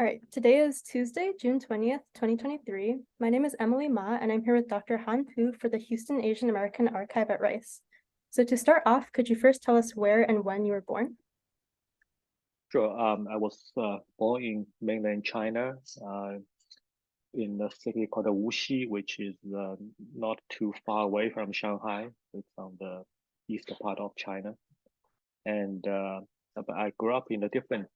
All right, today is Tuesday, June 20th, 2023. My name is Emily Ma, and I'm here with Dr. Han Pu for the Houston Asian American Archive at Rice. So to start off, could you first tell us where and when you were born? Sure. I was born in mainland China, in a city called Wuxi, which is not too far away from Shanghai. It's on the eastern part of China. And but I grew up in a different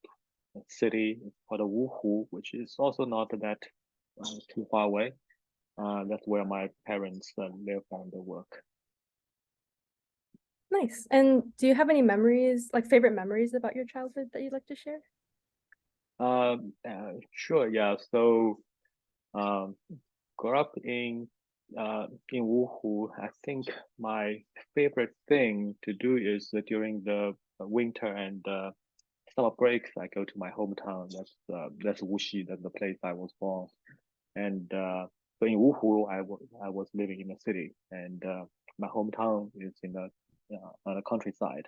city called Wuhu, which is also not that too far away. That's where my parents live and work. Nice. And do you have any memories, like favorite memories about your childhood that you'd like to share? Sure. Yeah. So. Um, Grew up in Wuhu. I think my favorite thing to do is during the winter and summer breaks, I go to my hometown. That's Wuxi, that's the place I was born. And so in Wuhu, I was living in the city, and my hometown is in the on the countryside.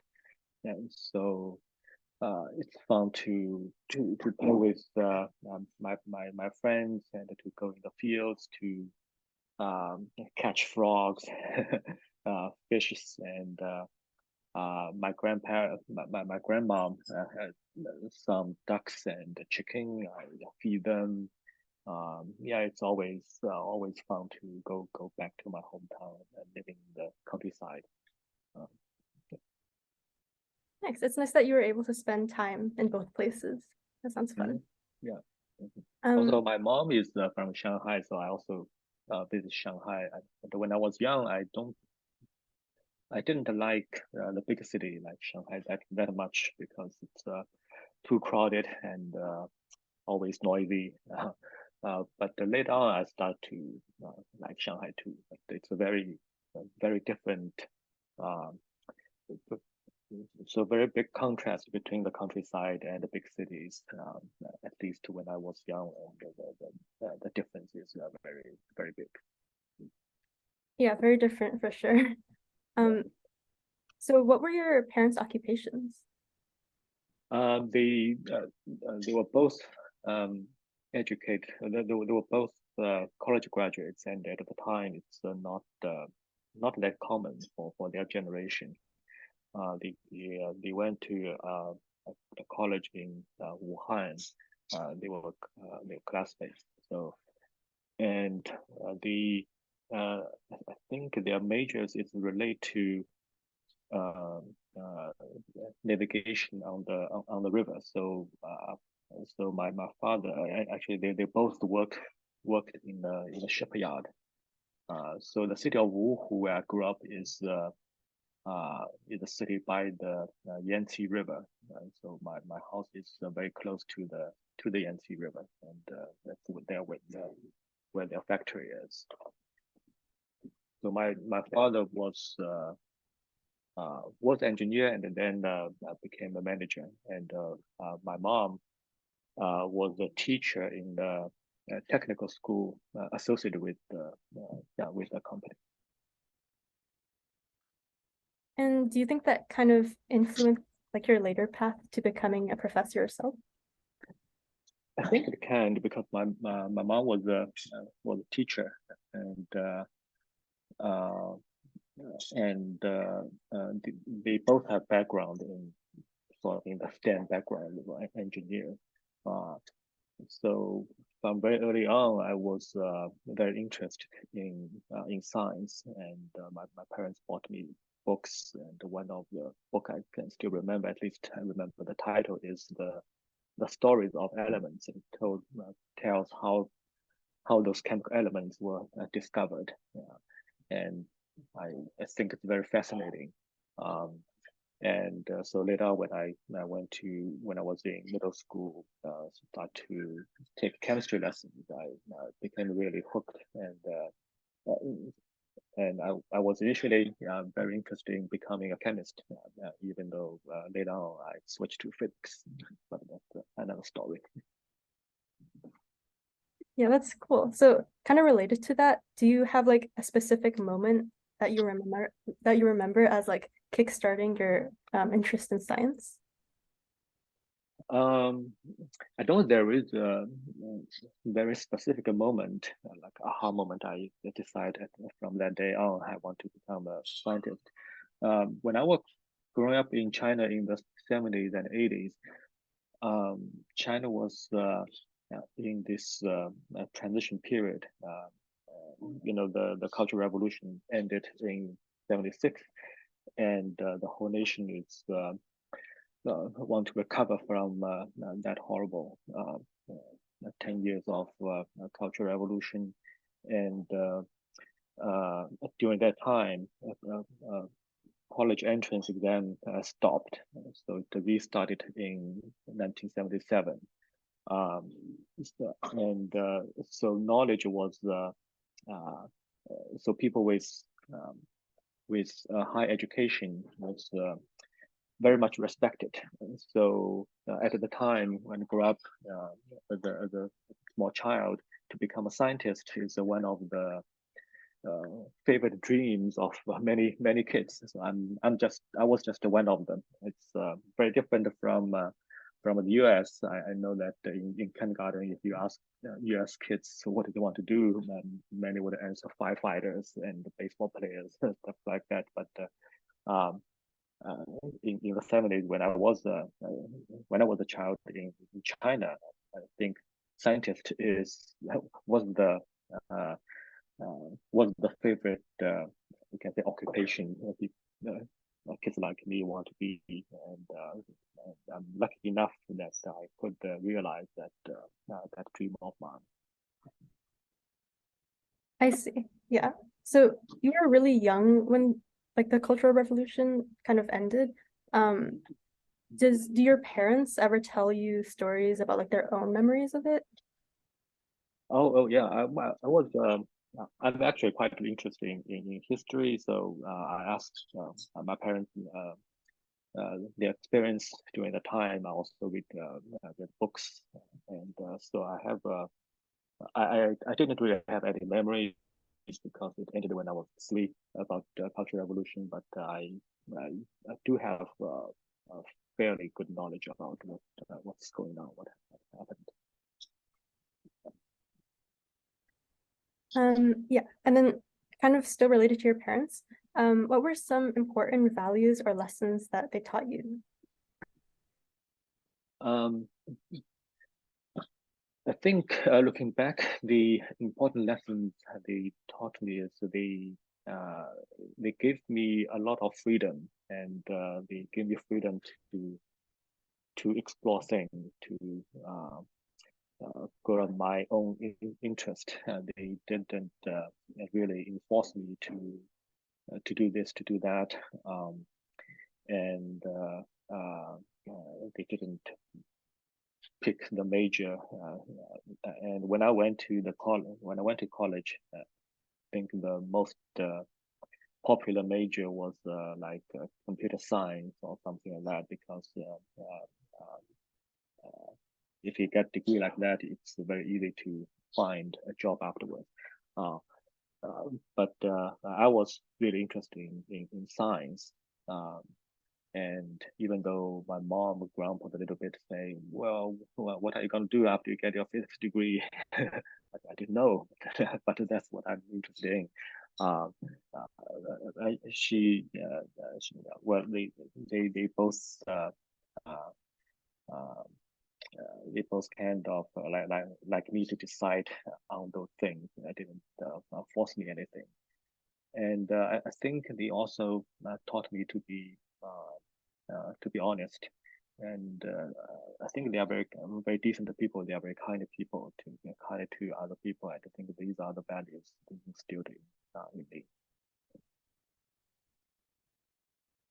And so it's fun to play with my friends and to go in the fields to catch frogs, fishes, and my grandmom had some ducks and chicken. I feed them. Yeah, it's always fun to go back to my hometown and living in the countryside. Um, Nice. It's nice that you were able to spend time in both places. That sounds mhm, fun. yeah. Mhm. Also, Um, my mom is from Shanghai, so I also visit Shanghai. But when I was young, I didn't like the big city like Shanghai that much because it's too crowded and always noisy. But later on, I start to like Shanghai too. But it's very different. Um, so very big contrast between the countryside and the big cities. At least when I was young, and the difference is very big. yeah, very different for sure. Yeah. Um, so what were your parents' occupations? They were both um, educated. They were both college graduates, and at the time, it's not that common for their generation. They went to a college in Wuhan. They were classmates. So and the I think their majors is related to uh, uh, navigation on the river. So my father actually they both worked in the shipyard. So the city of Wuhu where I grew up is a city by the Yangtze River. So my house is very close to the Yangtze River, and that's where their factory is. So my father was engineer and then became a manager. And my mom was a teacher in the technical school associated with the company. And do you think that kind of influenced like your later path to becoming a professor yourself? I think it can because my mom was a teacher and uh, they both have background in sort of in the STEM background, like engineer. Uh, So from very early on, I was very interested in science, and my parents bought me books, and one of the book I can still remember, at least I remember the title is the stories of elements. It tells how those chemical elements were discovered, and I think it's very fascinating. Um, and so later, when I was in middle school, start to take chemistry lessons, I became really hooked, and I was initially very interested in becoming a chemist, even though later on I switched to physics. But that's another story. Yeah, that's cool. So kind of related to that, do you have like a specific moment that you remember as like kickstarting your interest in science? I don't. There is a very specific moment, like aha moment. I decided from that day on I want to become a scientist. When I was growing up in China in the 70s and 80s, China was in this transition period. The Cultural Revolution ended in 76, and the whole nation is want to recover from that horrible 10 years of Cultural Revolution. And during that time, college entrance exam stopped. So it restarted in 1977. So knowledge was so people with high education was very much respected. So at the time when I grew up as a small child, to become a scientist is one of the favorite dreams of many kids. So I was just one of them. It's very different from the US. I know that in kindergarten, if you ask US kids what do they want to do, many would answer firefighters and baseball players and stuff like that. But um, in the 70s, when I was a child in China, I think scientist was the uh, was the favorite we can say occupation kids like me want to be, and I'm lucky enough that I could realize that dream of mine. I see. Yeah. So you were really young when like the Cultural Revolution kind of ended. Um, do your parents ever tell you stories about like their own memories of it? Oh yeah, I'm actually quite interested in history, so I asked my parents their experience during the time. I also read books, and so I didn't really have any memories because it ended when I was asleep about the Cultural Revolution, but I, I do have a fairly good knowledge about what's going on, what happened. Yeah. And then kind of still related to your parents, what were some important values or lessons that they taught you? Um, I think looking back, the important lessons they taught me is uh, they gave me a lot of freedom, and they gave me freedom to explore things, to go on my own interest. They didn't really enforce me to do this, to do that, and they didn't pick the major. And when I went to college, I think the most popular major was like computer science or something like that, because if you get a degree like that, it's very easy to find a job afterwards. Uh, but I was really interested in science. Um, and even though my mom grumbled a little bit, saying, well, what are you going to do after you get your physics degree? I didn't know, but that's what I'm interested in. Um, well, they both uh, uh, they both kind of like me to decide on those things. I didn't force me anything, and I think they also taught me to be honest. And I think they are very decent people. They are very kind people to kind to other people. I think these are the values instilled in me.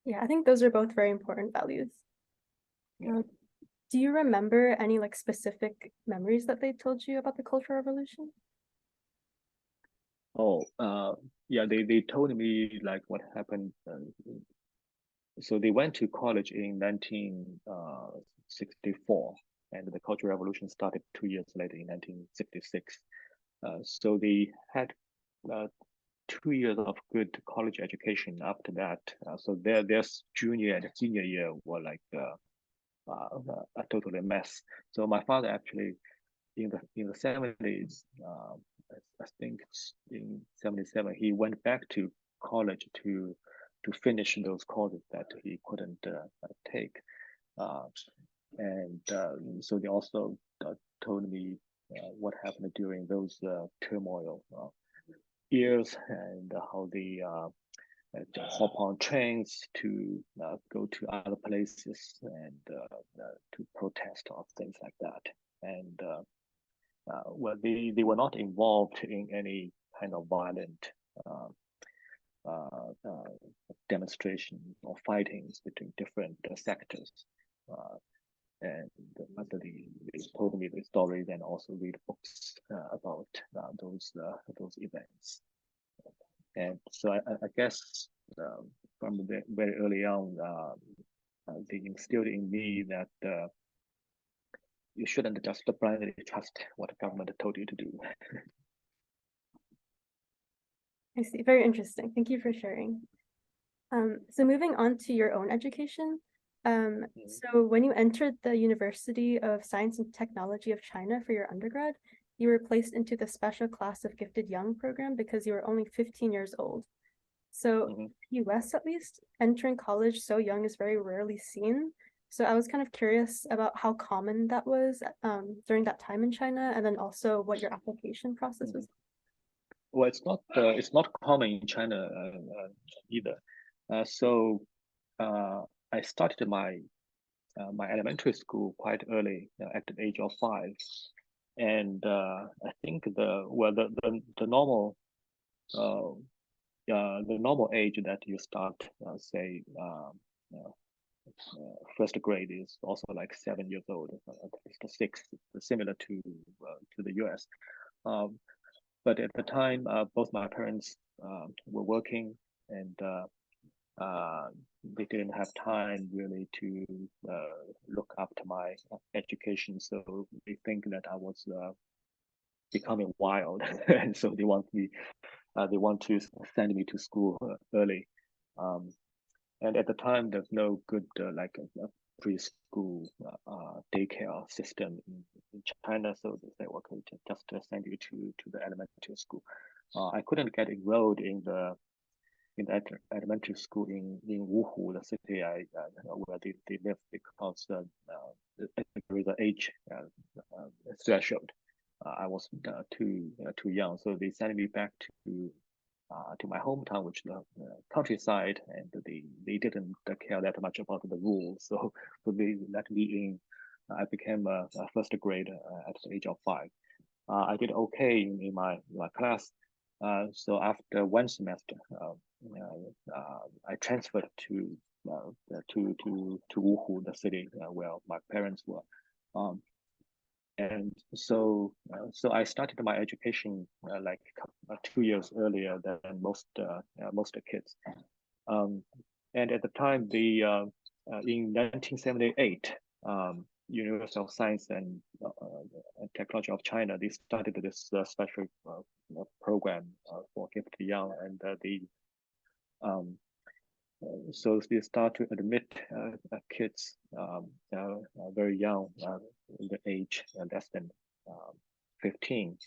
Yeah, I think those are both very important values. Yeah. Do you remember any like specific memories that they told you about the Cultural Revolution? Oh, yeah. They told me like what happened. So they went to college in 1964, and the Cultural Revolution started 2 years later in 1966. So they had uh, 2 years of good college education after that. So their junior and senior year were like a totally mess. So my father actually in the 70s, I think it's in 77, he went back to college to finish those courses that he couldn't take. Uh, and so they also told me what happened during those turmoil years and how they hop on trains to go to other places and to protest or things like that. And well, they were not involved in any kind of violent uh, demonstration or fightings between different sectors. Uh, and after they told me the stories and also read books about those events. And so I guess from the very early on, they instilled in me that you shouldn't just blindly trust what the government told you to do. I see. Very interesting. Thank you for sharing. So moving on to your own education. So when you entered the University of Science and Technology of China for your undergrad, you were placed into the special class of gifted young program because you were only 15 years old. So in the US at least, entering college so young is very rarely seen. So I was kind of curious about how common that was during that time in China, and then also what your application process was. Well, it's not common in China either. So I started my elementary school quite early, at the age of 5, and I think the normal the normal age that you start say first grade is also like 7 years old, at least 6, similar to the US. Um, but at the time, both my parents were working, and they didn't have time really to look after my education. So they think that I was becoming wild, and so they want to send me to school early. Um, and at the time, there's no good like a preschool daycare system in China, so they say, okay, just send you to the elementary school. I couldn't get enrolled in that elementary school in Wuhu, the city where they live, because there is an age threshold. I was too young, so they sent me back to my hometown, which is the countryside, and they didn't care that much about the rules, so they let me in. I became a first grade at the age of 5. I did okay in my class. So after one semester, I transferred to Wuhu, the city where my parents were. Um, and so I started my education like 2 years earlier than most kids. Um, and at the time, in 1978, University of Science and Technology of China, they started this special program for gifted young, and so they start to admit kids very young, the age less than 15.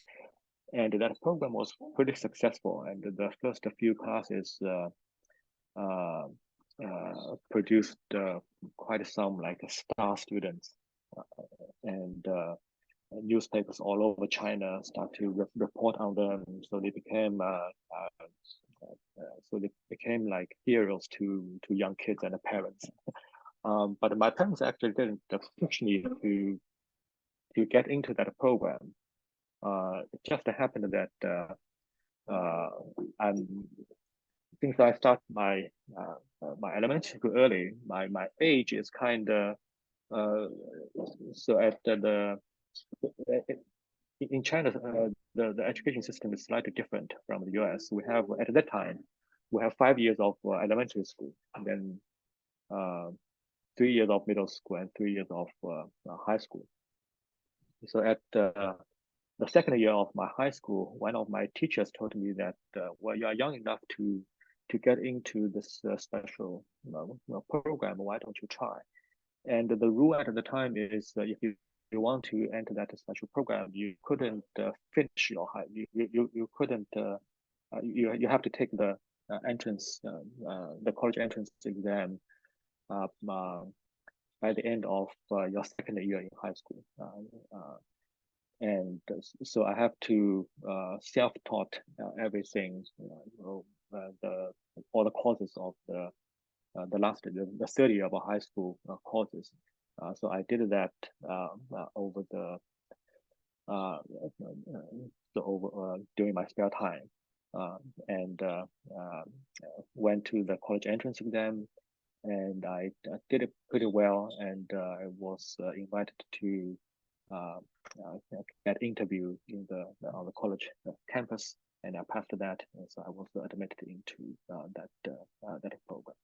And that program was pretty successful. And the first few classes produced quite some like star students. And newspapers all over China start to report on them. So they became like heroes to young kids and the parents. But my parents actually didn't push me to get into that program. It just happened that since I start my elementary school early, my age is kind of so at in China, the education system is slightly different from the US. We have at that time, we have 5 years of elementary school, and then 3 years of middle school and 3 years of high school. So at the second year of my high school, one of my teachers told me that, well, you are young enough to get into this special program. Why don't you try? and the rule at the time is if you want to enter that special program, you couldn't finish your high. You couldn't. You have to take the entrance, the college entrance exam by the end of your second year in high school. And so I have to self-taught everything, the all the courses of the third year of a high school courses. So I did that over the during my spare time, and went to the college entrance exam, and I did it pretty well, and I was invited to get interview in on the college campus, and I passed that, and so I was admitted into that program.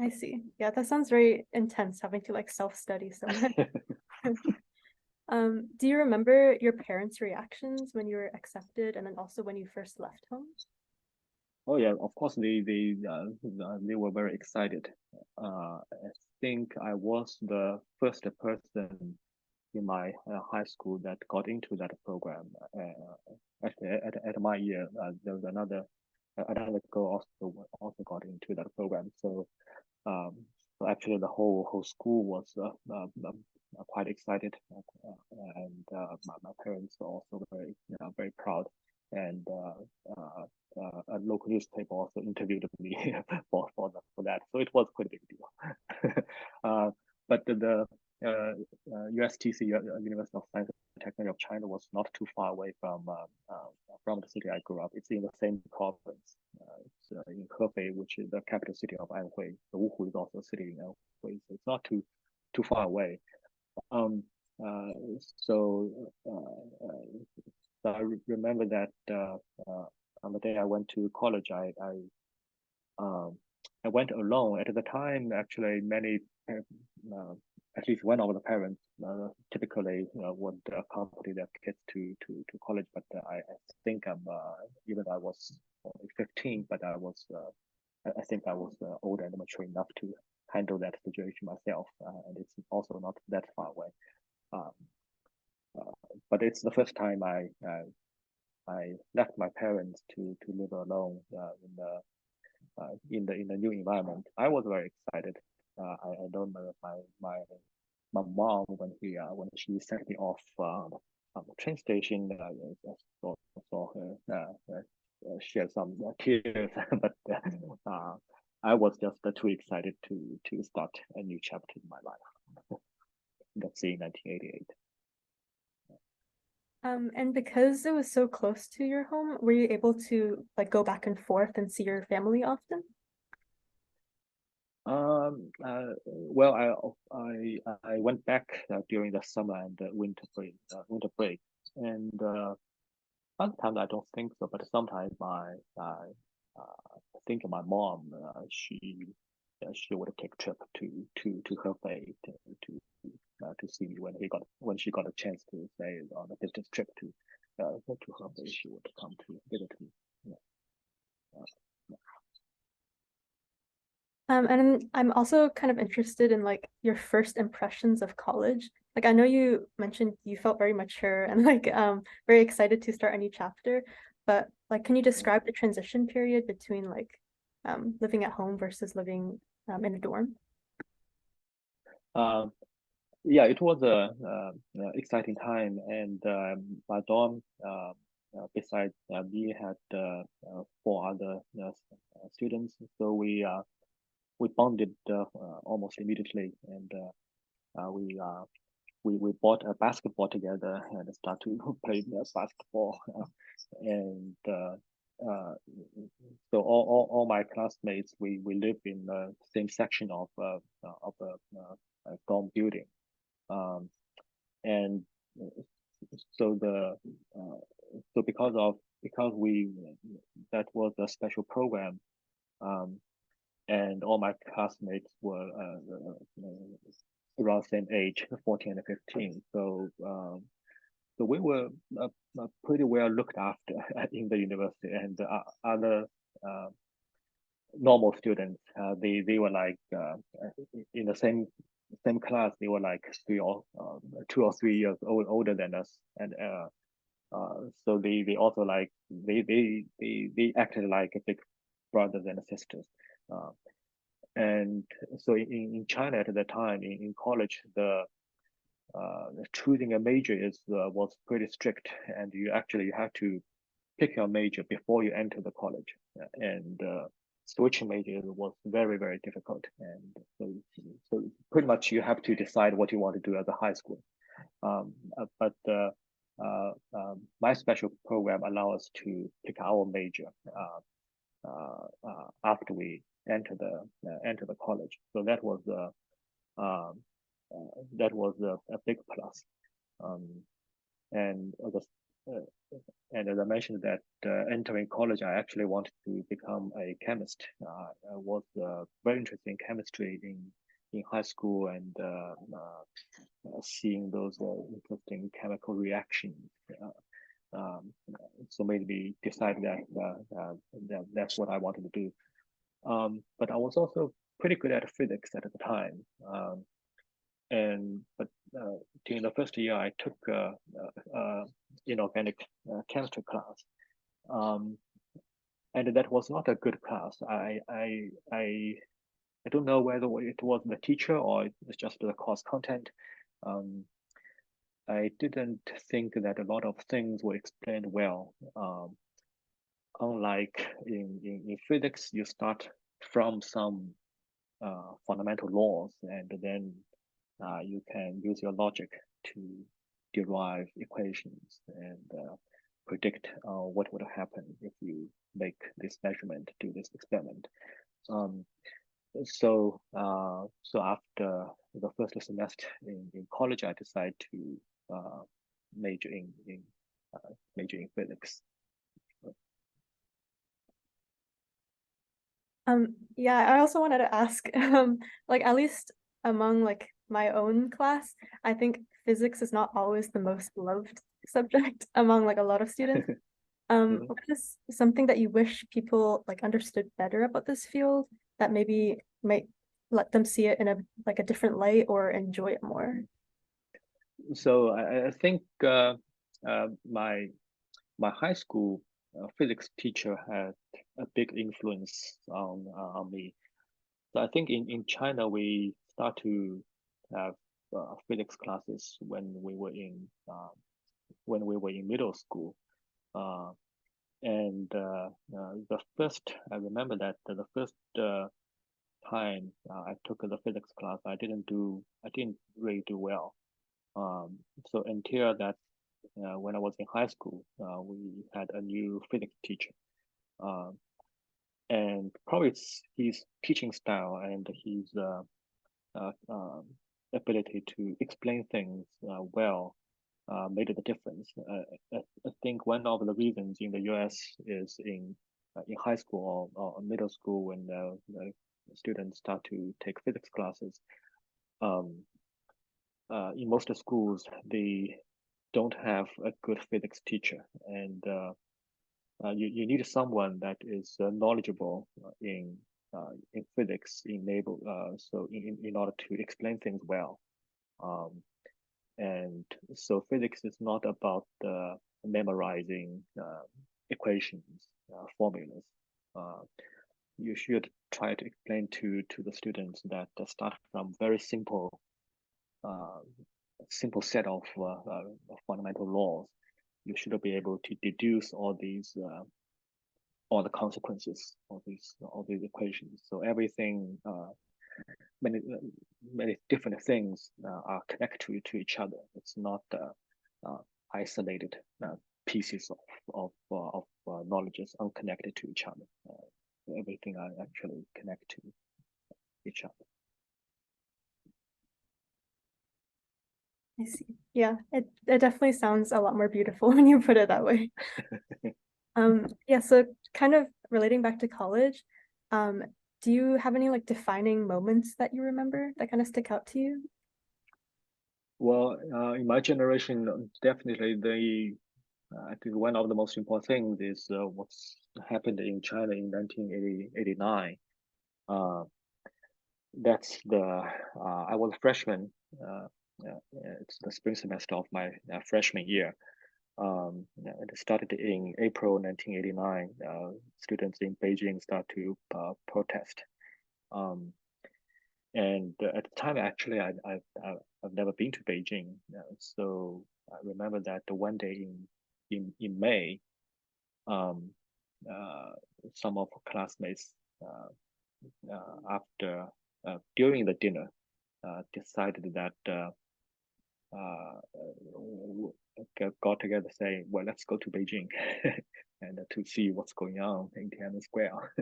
I see. Yeah, that sounds very intense, having to like self-study so much. Do you remember your parents' reactions when you were accepted, and then also when you first left home? Oh yeah, of course they were very excited. I think I was the first person in my high school that got into that program. At my year, there was another girl also got into that program. So so actually the whole school was quite excited, and my parents were also very proud, and a local newspaper also interviewed me for that, so it was quite a big deal. But the USTC, University of Science and Technology of China, was not too far away from the city I grew up. It's in the same province. It's in Hefei, which is the capital city of Anhui. The Wuhu is also a city in Anhui, so it's not too far away. Um, so I remember that on the day I went to college, I went alone. At the time, actually, many, at least one of the parents, typically would accompany their kids to college. But I think even I was only 15, but I think I was older and mature enough to handle that situation myself, and it's also not that far away. But it's the first time I left my parents to live alone in the new environment. I was very excited. I don't know my mom when she sent me off on the train station. I saw her shed some tears, but I was just too excited to start a new chapter in my life. That's in 1988. And because it was so close to your home, were you able to like go back and forth and see your family often? Well, I went back during the summer and winter break, and sometimes I don't think so, but sometimes I think my mom she would take a trip to Hefei to see me when she got a chance to say on a business trip to Hefei, she would come to visit me. Yeah. And I'm also kind of interested in like your first impressions of college. Like I know you mentioned you felt very mature and like very excited to start a new chapter, but like can you describe the transition period between like living at home versus living in a dorm? Um, yeah, it was a exciting time, and my dorm, besides me, had four other students. So we bonded almost immediately, and we bought a basketball together and started to play basketball, and so all my classmates we live in the same section of the dorm building. Um, and so because we that was a special program, um, and all my classmates were around the same age, 14 and 15. So we were pretty well looked after in the university, and other normal students. They were like in the same class. They were like 2 or 3 years older than us, and so they also like they acted like a big brothers and sisters. Uh, and so in China at the time in college, the choosing a major was pretty strict, and you have to pick your major before you enter the college, and switching majors was very difficult, and so pretty much you have to decide what you want to do as a high school. But my special program allows us to pick our major after we enter the college. So um, that was a big plus. Um, and and as I mentioned that entering college, I actually wanted to become a chemist. I was very interested in chemistry in high school, and seeing those interesting chemical reactions. So made me decide that that's what I wanted to do. But I was also pretty good at physics at the time. But during the first year, I took inorganic chemistry class, um, and that was not a good class. I don't know whether it was the teacher or it's just the course content. Um, I didn't think that a lot of things were explained well. Unlike in physics, you start from some fundamental laws, and then you can use your logic to derive equations and predict what would happen if you make this measurement, do this experiment. Um, so after the first semester in college, I decided to major major in physics. Yeah, I also wanted to ask, like at least among like my own class, I think physics is not always the most loved subject among like a lot of students. Mhm. What is something that you wish people like understood better about this field that maybe might let them see it in a like a different light or enjoy it more? So I think my high school physics teacher had a big influence on me. So I think in China we start to have physics classes when we were in middle school. Uh, and the first I remember that the first time I took the physics class, I didn't really do well. So until that, when I was in high school, we had a new physics teacher. Um, and probably it's his teaching style and his uh, um, ability to explain things well made the difference. I think one of the reasons in the U.S. is in high school or middle school when the students start to take physics classes. Um, in most schools, they don't have a good physics teacher, and you need someone that is knowledgeable in physics, so in order to explain things well. Um, and so physics is not about memorizing equations, formulas. Uh, you should try to explain to the students that start from very uh, simple set of fundamental laws. You should be able to deduce all the consequences of these equations. So everything, many many different things are connected to each other. It's not isolated pieces of knowledge is unconnected to each other. Everything are actually connected to each other. I see. Yeah, it definitely sounds a lot more beautiful when you put it that way. Yeah, so kind of relating back to college, um, do you have any like defining moments that you remember that kind of stick out to you? Well, in my generation, definitely I think one of the most important things is what's happened in China in 1989. Uh, that's the I was a freshman. Uh, it's the spring semester of my freshman year. It started in April 1989. Students in Beijing start to protest. Um, and at the time, actually, I've never been to Beijing, so I remember that the one day in May, um, uh, some of our classmates after during the dinner decided that got together saying, well, let's go to Beijing and to see what's going on in Tiananmen Square.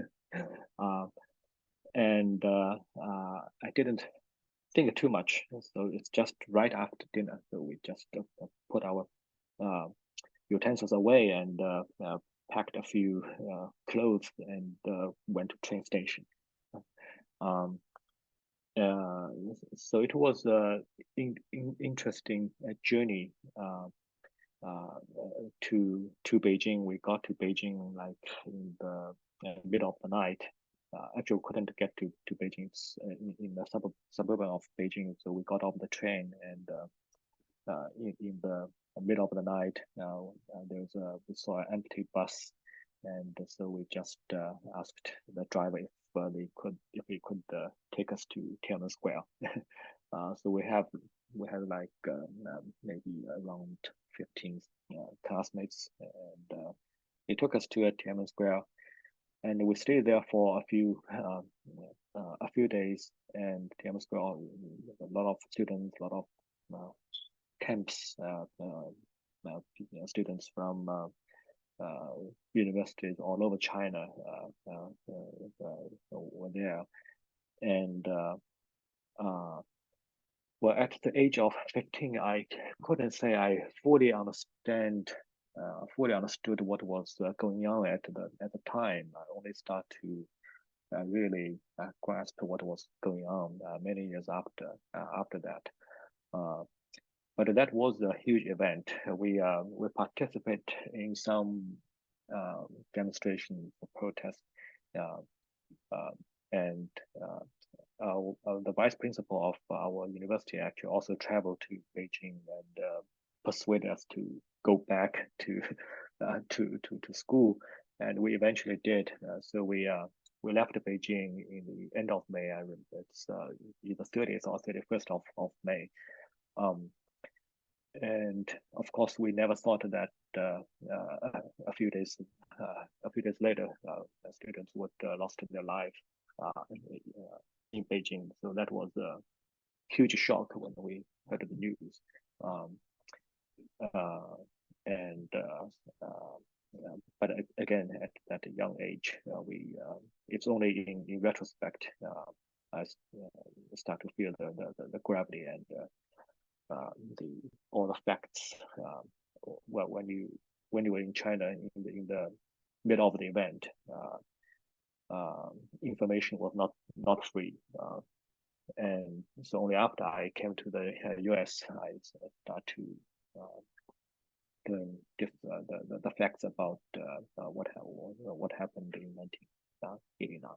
uh, and I didn't think too much. So it's just right after dinner. So we just put our uh, utensils away and packed a few clothes and went to train station. Um, uh, so it was interesting journey to Beijing. We got to Beijing like in the middle of the night. Actually, we couldn't get to Beijing. It's in the suburban of Beijing. So we got off the train and in the middle of the night, we saw an empty bus, and so we just asked the driver if he could take us to Tiananmen Square. So we had like maybe around 15 classmates, and he took us to Tiananmen Square, and we stayed there for a few days. And Tiananmen Square, a lot of students, a lot of camps, students from universities all over China were there. And well, at the age of 15, I couldn't say I fully understood what was going on at the time. I only start to really grasp what was going on many years after that. But that was a huge event. We participate in some demonstration for protest, uh, uh, and the vice principal of our university actually also traveled to Beijing and persuaded us to go back to to school, and we eventually did. So we left Beijing in the end of May. I remember it's either 30th or 31st of May. Um, and of course, we never thought that a few days later, students would lost their life in Beijing. So that was a huge shock when we heard the news. Um, uh, and but again, at that young age, we it's only in retrospect I start to feel the gravity and the all the facts. Well, when you were in China in the middle of the event, information was not free. And so only after I came to the US, I start to learn the facts about what happened in 1989.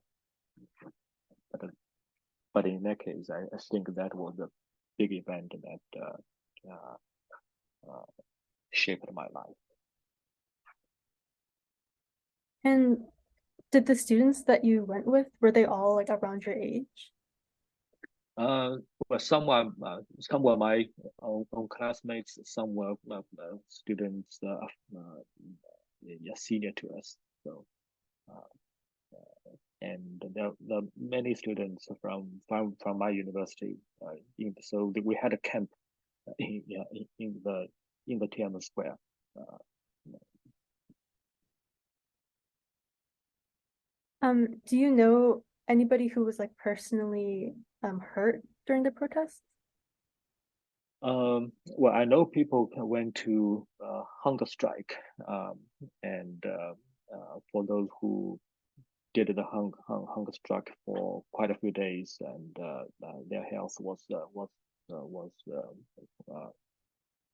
But in that case, I think that was a big event that shaped my life. And did the students that you went with, were they all like around your age? Well, some were my own classmates, some were students senior to us. So, and there are many students from my university. So we had a camp in the Tiananmen Square. Do you know anybody who was like personally hurt during the protests? Well, I know people went to hunger strike, and for those who did the hunger strike for quite a few days, and their health was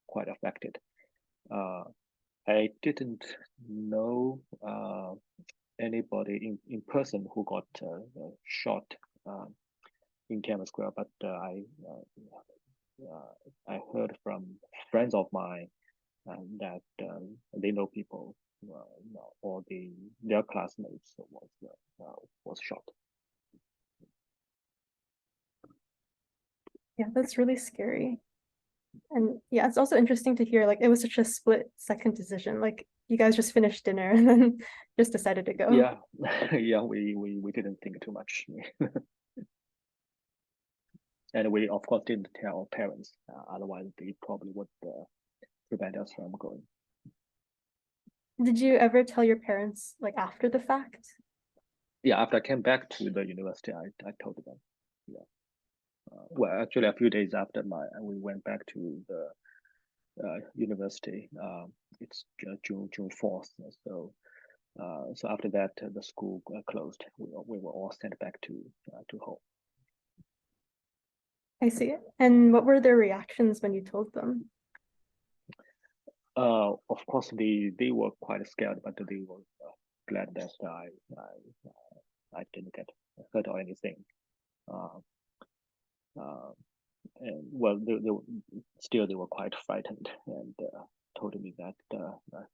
quite affected. I didn't know anybody in person who got shot in Tiananmen Square, but I heard from friends of mine that they know people or their classmates was shot. Yeah, that's really scary. And yeah, it's also interesting to hear like it was such a split second decision. Like you guys just finished dinner and then just decided to go. Yeah, yeah, we didn't think too much. And we of course didn't tell our parents, otherwise they probably would prevent us from going. Did you ever tell your parents like after the fact? Yeah, after I came back to the university, I told them. Yeah. Well, actually, a few days after we went back to the university. It's June 4th. So after that, the school closed. We were all sent back to home. I see. And what were their reactions when you told them? Of course, they were quite scared, but they were glad that I didn't get hurt or anything. Uh, uh, and well, they were quite frightened and told me that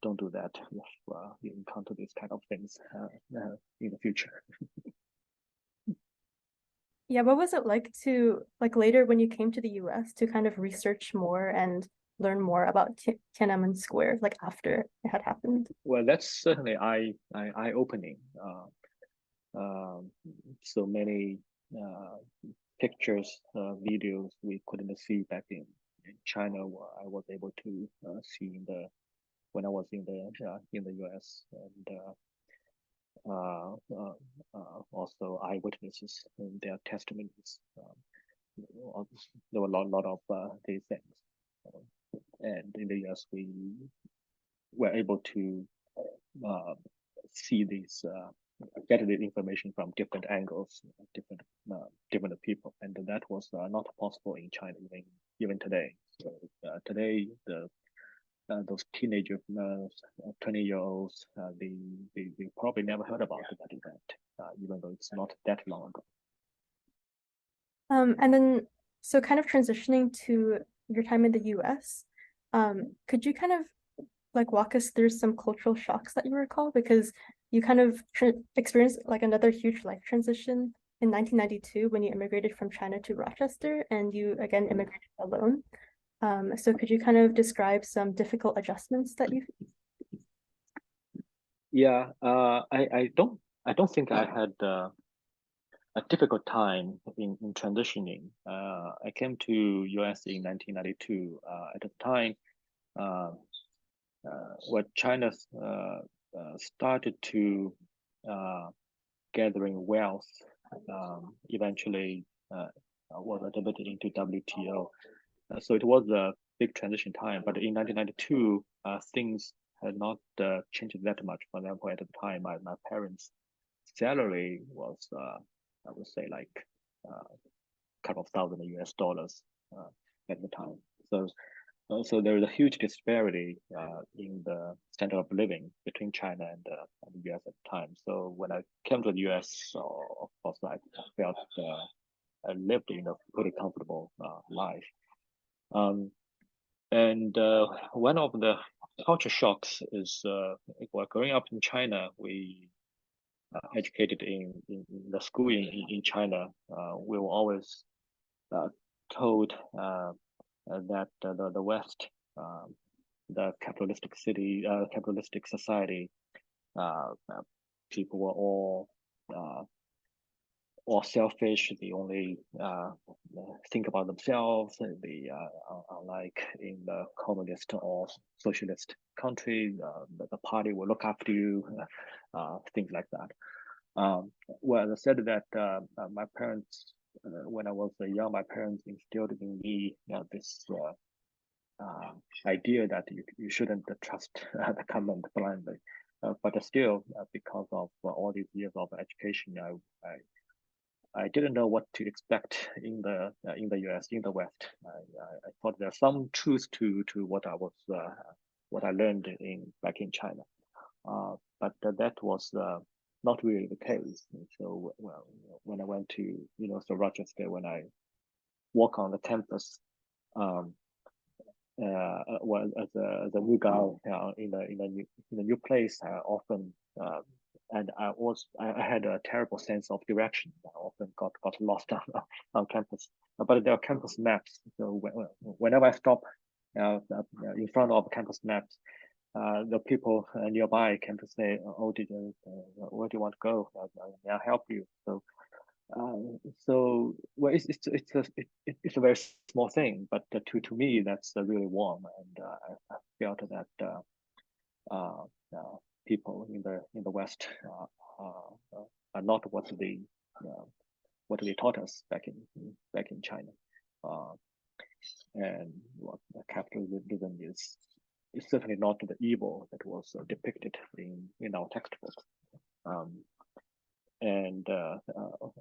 don't do that if you encounter these kind of things in the future. Yeah, what was it like to like later when you came to the US to kind of research more and learn more about Tiananmen Square, like after it had happened? Well, that's certainly eye-opening. So many uh, pictures, videos we couldn't see back in China. I was able to see when I was in the US, and also eyewitnesses and their testimonies. There were a lot of these things, and in the US we were able to uh, see these get the information from different angles, different people, and that was not possible in China even today. So today, those teenager 20-year-olds, they probably never heard about that event, even though it's not that long ago. And then so kind of transitioning to your time in the US, could you kind of like walk us through some cultural shocks that you recall? Because you kind of experienced like another huge life transition in 1992 when you immigrated from China to Rochester and you again immigrated alone. So could you kind of describe some difficult adjustments that you Yeah, I don't think I had a difficult time in transitioning. I came to US in 1992. At the time, uh, when China started to uh, gathering wealth, eventually was admitted into WTO. So it was a big transition time. But in 1992, things had not changed that much. For example, at the time, my parents' salary was, I would say, like a couple of thousand US dollars at the time. So there is a huge disparity in the standard of living between China and the US at the time. So when I came to the US, of course, I felt I lived in a pretty comfortable life. Um, and one of the culture shocks is while growing up in China, we educated in the school in China, we were always uh, told that the West, the capitalistic society, people were uh, all selfish. They only think about themselves. They are like in the communist or socialist country, the party will look after you, things like that. Well, I said that my parents, when I was young, my parents instilled in me this idea that you shouldn't trust the government blindly. But still, because of all these years of education, I didn't know what to expect in the US, in the West. I thought there's some truth to what I was what I learned back in China. But that was not really the case. And so well, when I went to University of Rochester, when I walk on the campus, well, as a new guy in a new place, I often and I had a terrible sense of direction. I often got lost on campus. But there are campus maps, so whenever I stop in front of campus maps, the people nearby can say, "Oh, where do you want to go? May I help you?" So well, it's a very small thing, but to me that's really warm, and I felt that people in the West are not what they taught us back in China, and what capitalism is certainly not the evil that was depicted in our textbooks. And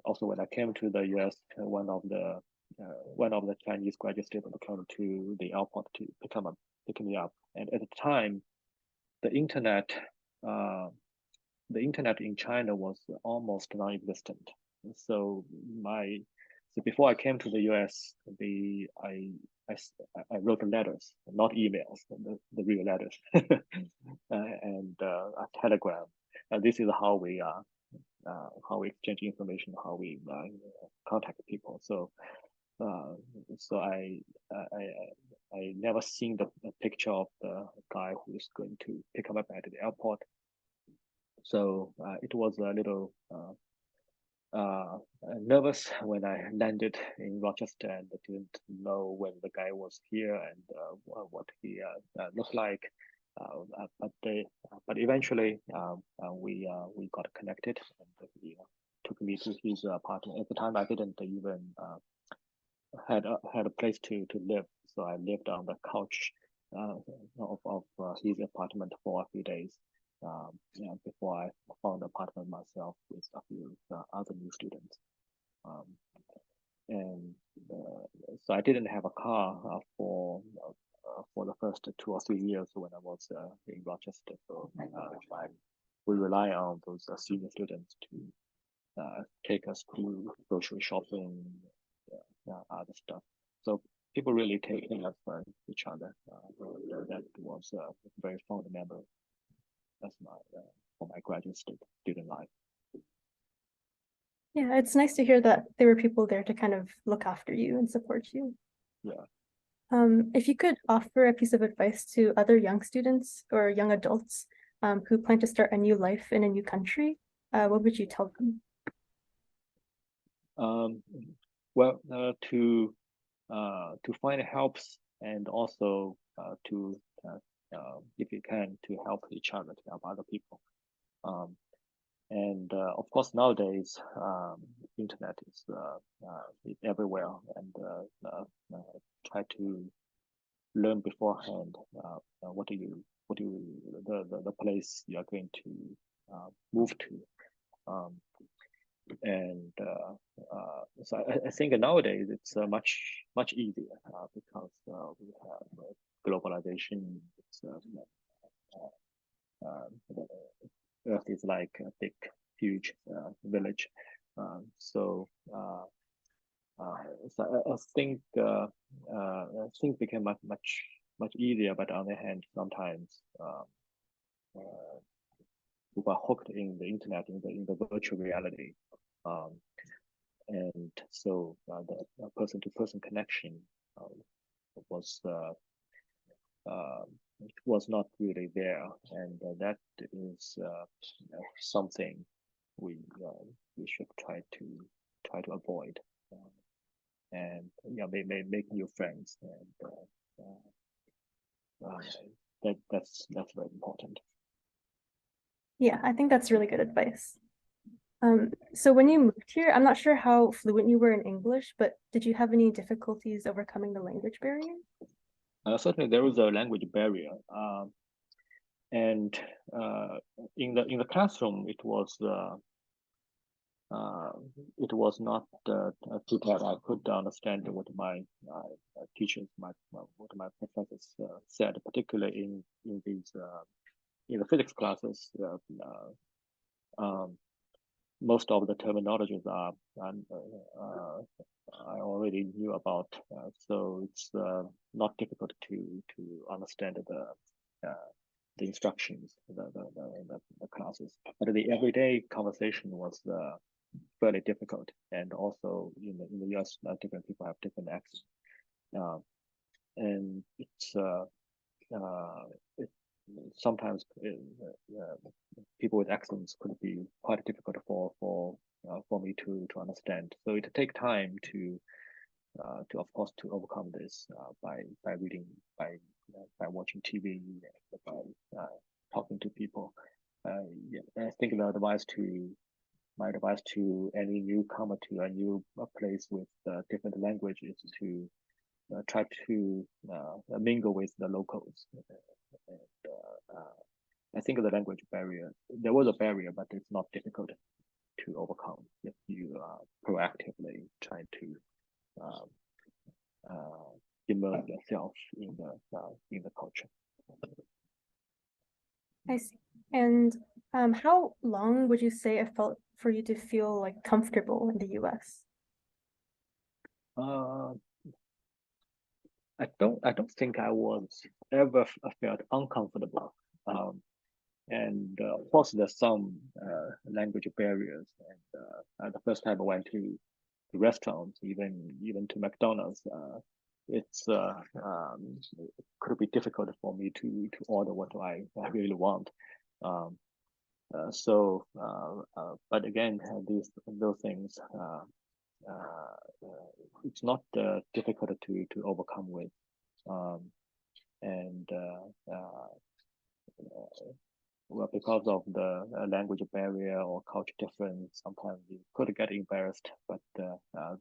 also, when I came to the U.S., one of the Chinese graduate students came to the airport to pick me up. And at the time, the internet in China was almost non-existent. So before I came to the U.S., I wrote letters, not emails, the real letters, and a telegram. And this is how we exchange information, how we contact people. So I never seen the picture of the guy who is going to pick him up at the airport. So it was a little nervous when I landed in Rochester and didn't know whether the guy was here and what he looked like. But eventually we got connected, and he took me to his apartment. At the time, I didn't even had a place to live, so I lived on the couch of his apartment for a few days. Before I found an apartment myself with a few other new students. And so I didn't have a car for the first 2 or 3 years when I was in Rochester. So we rely on those senior students to take us to grocery shopping, other stuff. So people really take care of each other. That was a very fond memory. That's for my graduate student life. Yeah, it's nice to hear that there were people there to kind of look after you and support you. Yeah. If you could offer a piece of advice to other young students or young adults who plan to start a new life in a new country, what would you tell them? Well, to find helps, and also to if you can, to help each other, to help other people. And of course, nowadays, internet is everywhere, and try to learn beforehand what the place you are going to move to. And so I think nowadays it's much easier because we have globalization. Earth is like a big, huge village. So I think things became much easier. But on the other hand, sometimes people are hooked in the internet, in the virtual reality. And so the person-to-person connection was not really there, and that is something we should try to avoid, and make new friends, and that's very important. Yeah, I think that's really good advice. So when you moved here, I'm not sure how fluent you were in English, but did you have any difficulties overcoming the language barrier? Certainly, there was a language barrier, and in the classroom, it was it was not too bad. I could understand what my teachers, what my professors said, particularly in these in the physics classes. Most of the terminologies are I already knew about, so it's not difficult to understand the instructions, the classes. But the everyday conversation was fairly difficult, and also in the US, different people have different accents, and it's it, sometimes people with accents could be quite difficult for me to understand. So it takes time to of course to overcome this by reading, by watching TV, by talking to people. Yeah, I think my advice to any newcomer to a new place with different languages is to try to mingle with the locals. And, I think the language barrier, there was a barrier, but it's not difficult to overcome if you proactively try to immerse yourself in the culture. I see. And how long would you say it felt for you to feel like comfortable in the US? I don't think I was ever felt uncomfortable. And of course, there's some language barriers. And the first time I went to restaurants, even to McDonald's, it could be difficult for me to order what I really want. But again, those things, it's not difficult to overcome with, and well, because of the language barrier or culture difference, sometimes you could get embarrassed, but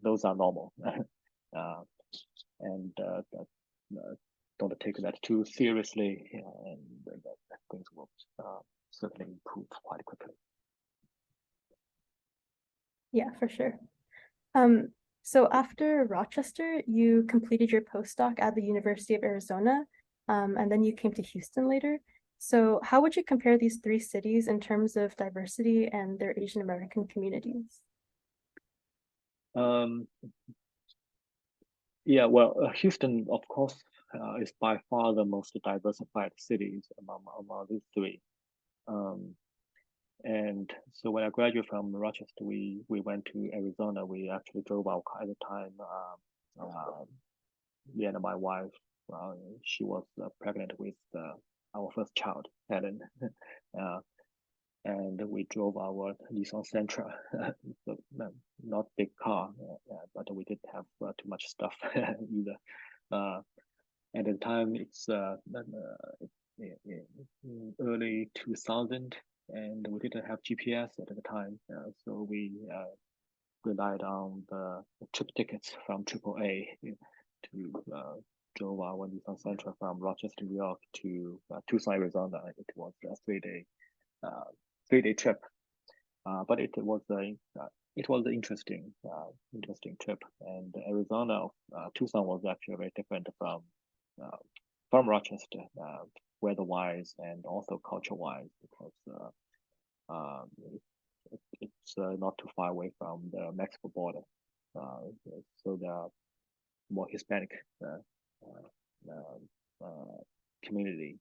those are normal. And don't take that too seriously, and things will certainly improve quite quickly. Yeah, for sure. So after Rochester, you completed your postdoc at the University of Arizona, and then you came to Houston later. So how would you compare these three cities in terms of diversity and their Asian American communities? Yeah, well, Houston, of course, is by far the most diversified cities among these three. And so when I graduated from Rochester, we went to Arizona. We actually drove our car at the time. Me and my wife, she was pregnant with our first child, Helen. And we drove our Nissan Sentra, so, not big car, but we didn't have too much stuff either. At the time, it's early 2000, and we didn't have GPS at the time, so we relied on the trip tickets from AAA to drove our Nissan Sentra from Rochester, New York to Tucson, Arizona. It was a 3-day trip, but it was an interesting trip. And Arizona, Tucson was actually very different from Rochester, weather-wise and also culture-wise, because it's not too far away from the Mexico border, so there are more Hispanic community.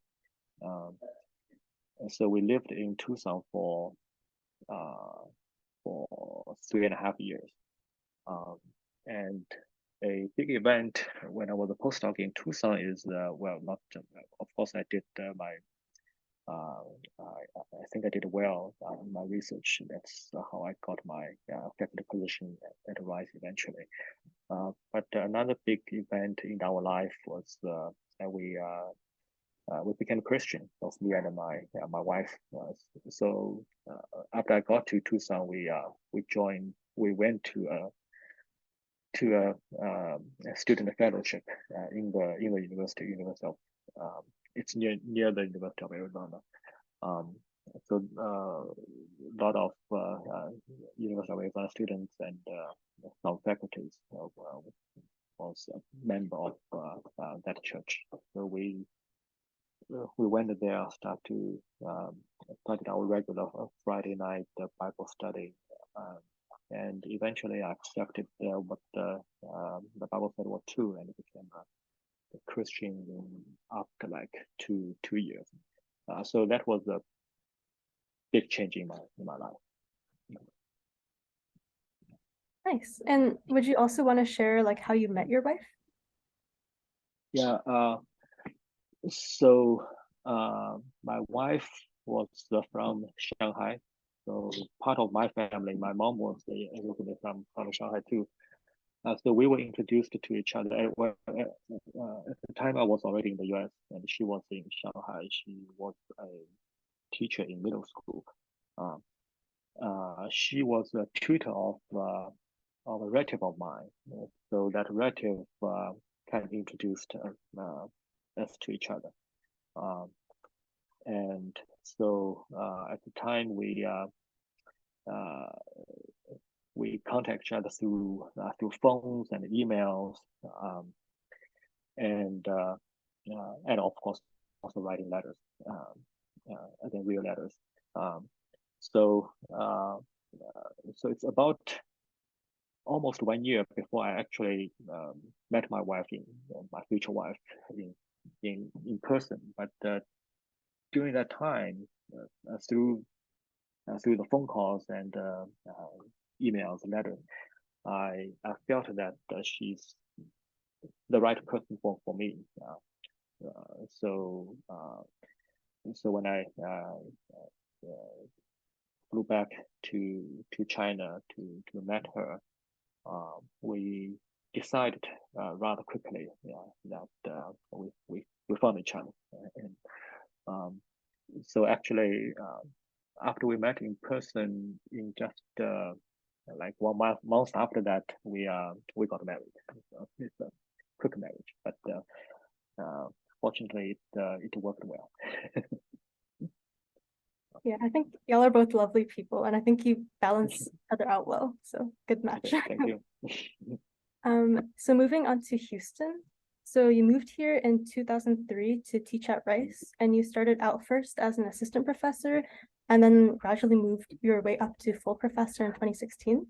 And so we lived in Tucson for 3.5 years. And a big event when I was a postdoc in Tucson is, well, not, of course I did I think I did well in my research. That's how I got my faculty position at Rice eventually. But another big event in our life was that we became Christian, both me and my wife. So after I got to Tucson, we went to a student fellowship in the university of it's near the University of Arizona. so lot of University of Arizona students and some faculties was a member of that church. So we went there, started our regular Friday night Bible study, and eventually I accepted what the Bible said was true, and became a Christian after like two years. So that was a big change in my life. Nice. And would you also want to share like how you met your wife? Yeah. So my wife was from Shanghai. So part of my family, my mom was originally from Shanghai too. So we were introduced to each other. At the time, I was already in the US, and she was in Shanghai. She was a teacher in middle school. Uh, she was a tutor of a relative of mine. So that relative kind of introduced us to each other. Um, and so at the time we contact each other through phones and emails, um, and of course also writing letters, again real letters. Um, so so it's about almost 1 year before I actually met my wife, my future wife, in person. But during that time, through the phone calls and emails, letters, I felt that she's the right person for me. So so when I flew back to China to meet her, we decided rather quickly that we found each other. And um, so actually, after we met in person, in just like 1 month after that, we got married. So it's a quick marriage, but fortunately, it worked well. Yeah, I think y'all are both lovely people, and I think you balance each other out well. So good match. Thank you. So moving on to Houston. So you moved here in 2003 to teach at Rice, and you started out first as an assistant professor, and then gradually moved your way up to full professor in 2016.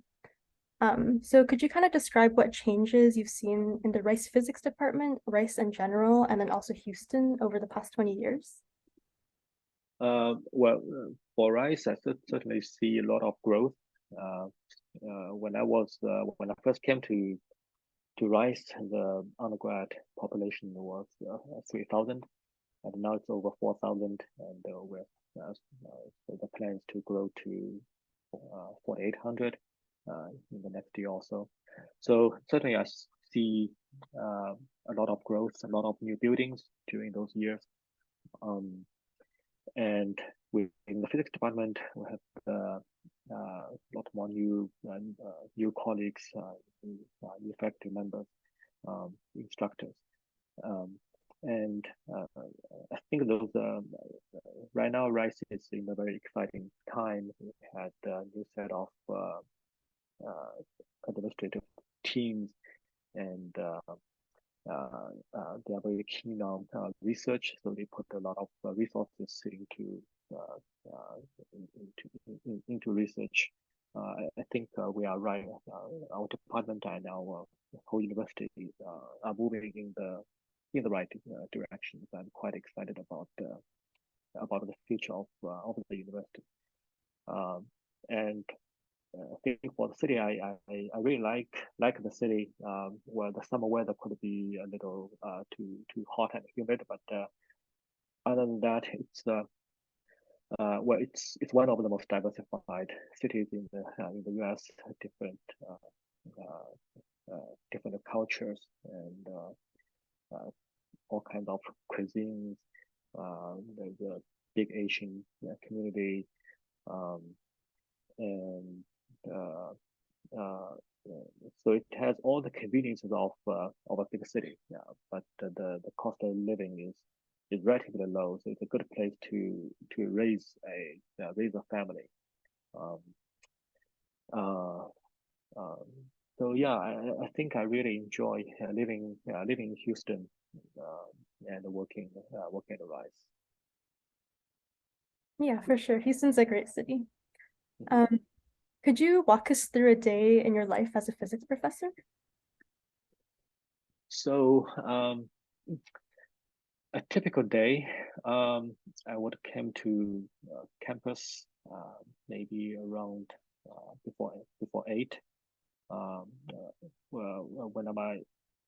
So could you kind of describe what changes you've seen in the Rice physics department, Rice in general, and then also Houston over the past 20 years? Well, for Rice, I certainly see a lot of growth. Uh, when I first came to Rice, the undergrad population was 3,000, and now it's over 4,000, and so the plan is to grow to 4,800 in the next year or so. So certainly I see a lot of growth, a lot of new buildings during those years. And in the physics department, we have a lot more new colleagues, new faculty members, instructors, and I think those right now Rice is in a very exciting time. We had a new set of administrative teams, and they are very keen on research, so they put a lot of resources into research. I think we are right. Our department and our whole university are moving in the right direction. I'm quite excited about the future of the university. And I think for the city, I really like the city. Where the summer weather could be a little too hot and humid, but other than that, it's one of the most diversified cities in the U.S. Different different cultures and all kinds of cuisines. There's a big Asian community, um, and uh, uh, so it has all the conveniences of a big city. Yeah, but the cost of living is relatively low, so it's a good place to raise a family. Um, uh, um, so yeah, I think I really enjoy living in Houston and working at Rice. Yeah, for sure. Houston's a great city. Mhm. Um, could you walk us through a day in your life as a physics professor? So a typical day, I would come to campus maybe around before 8. Well, when my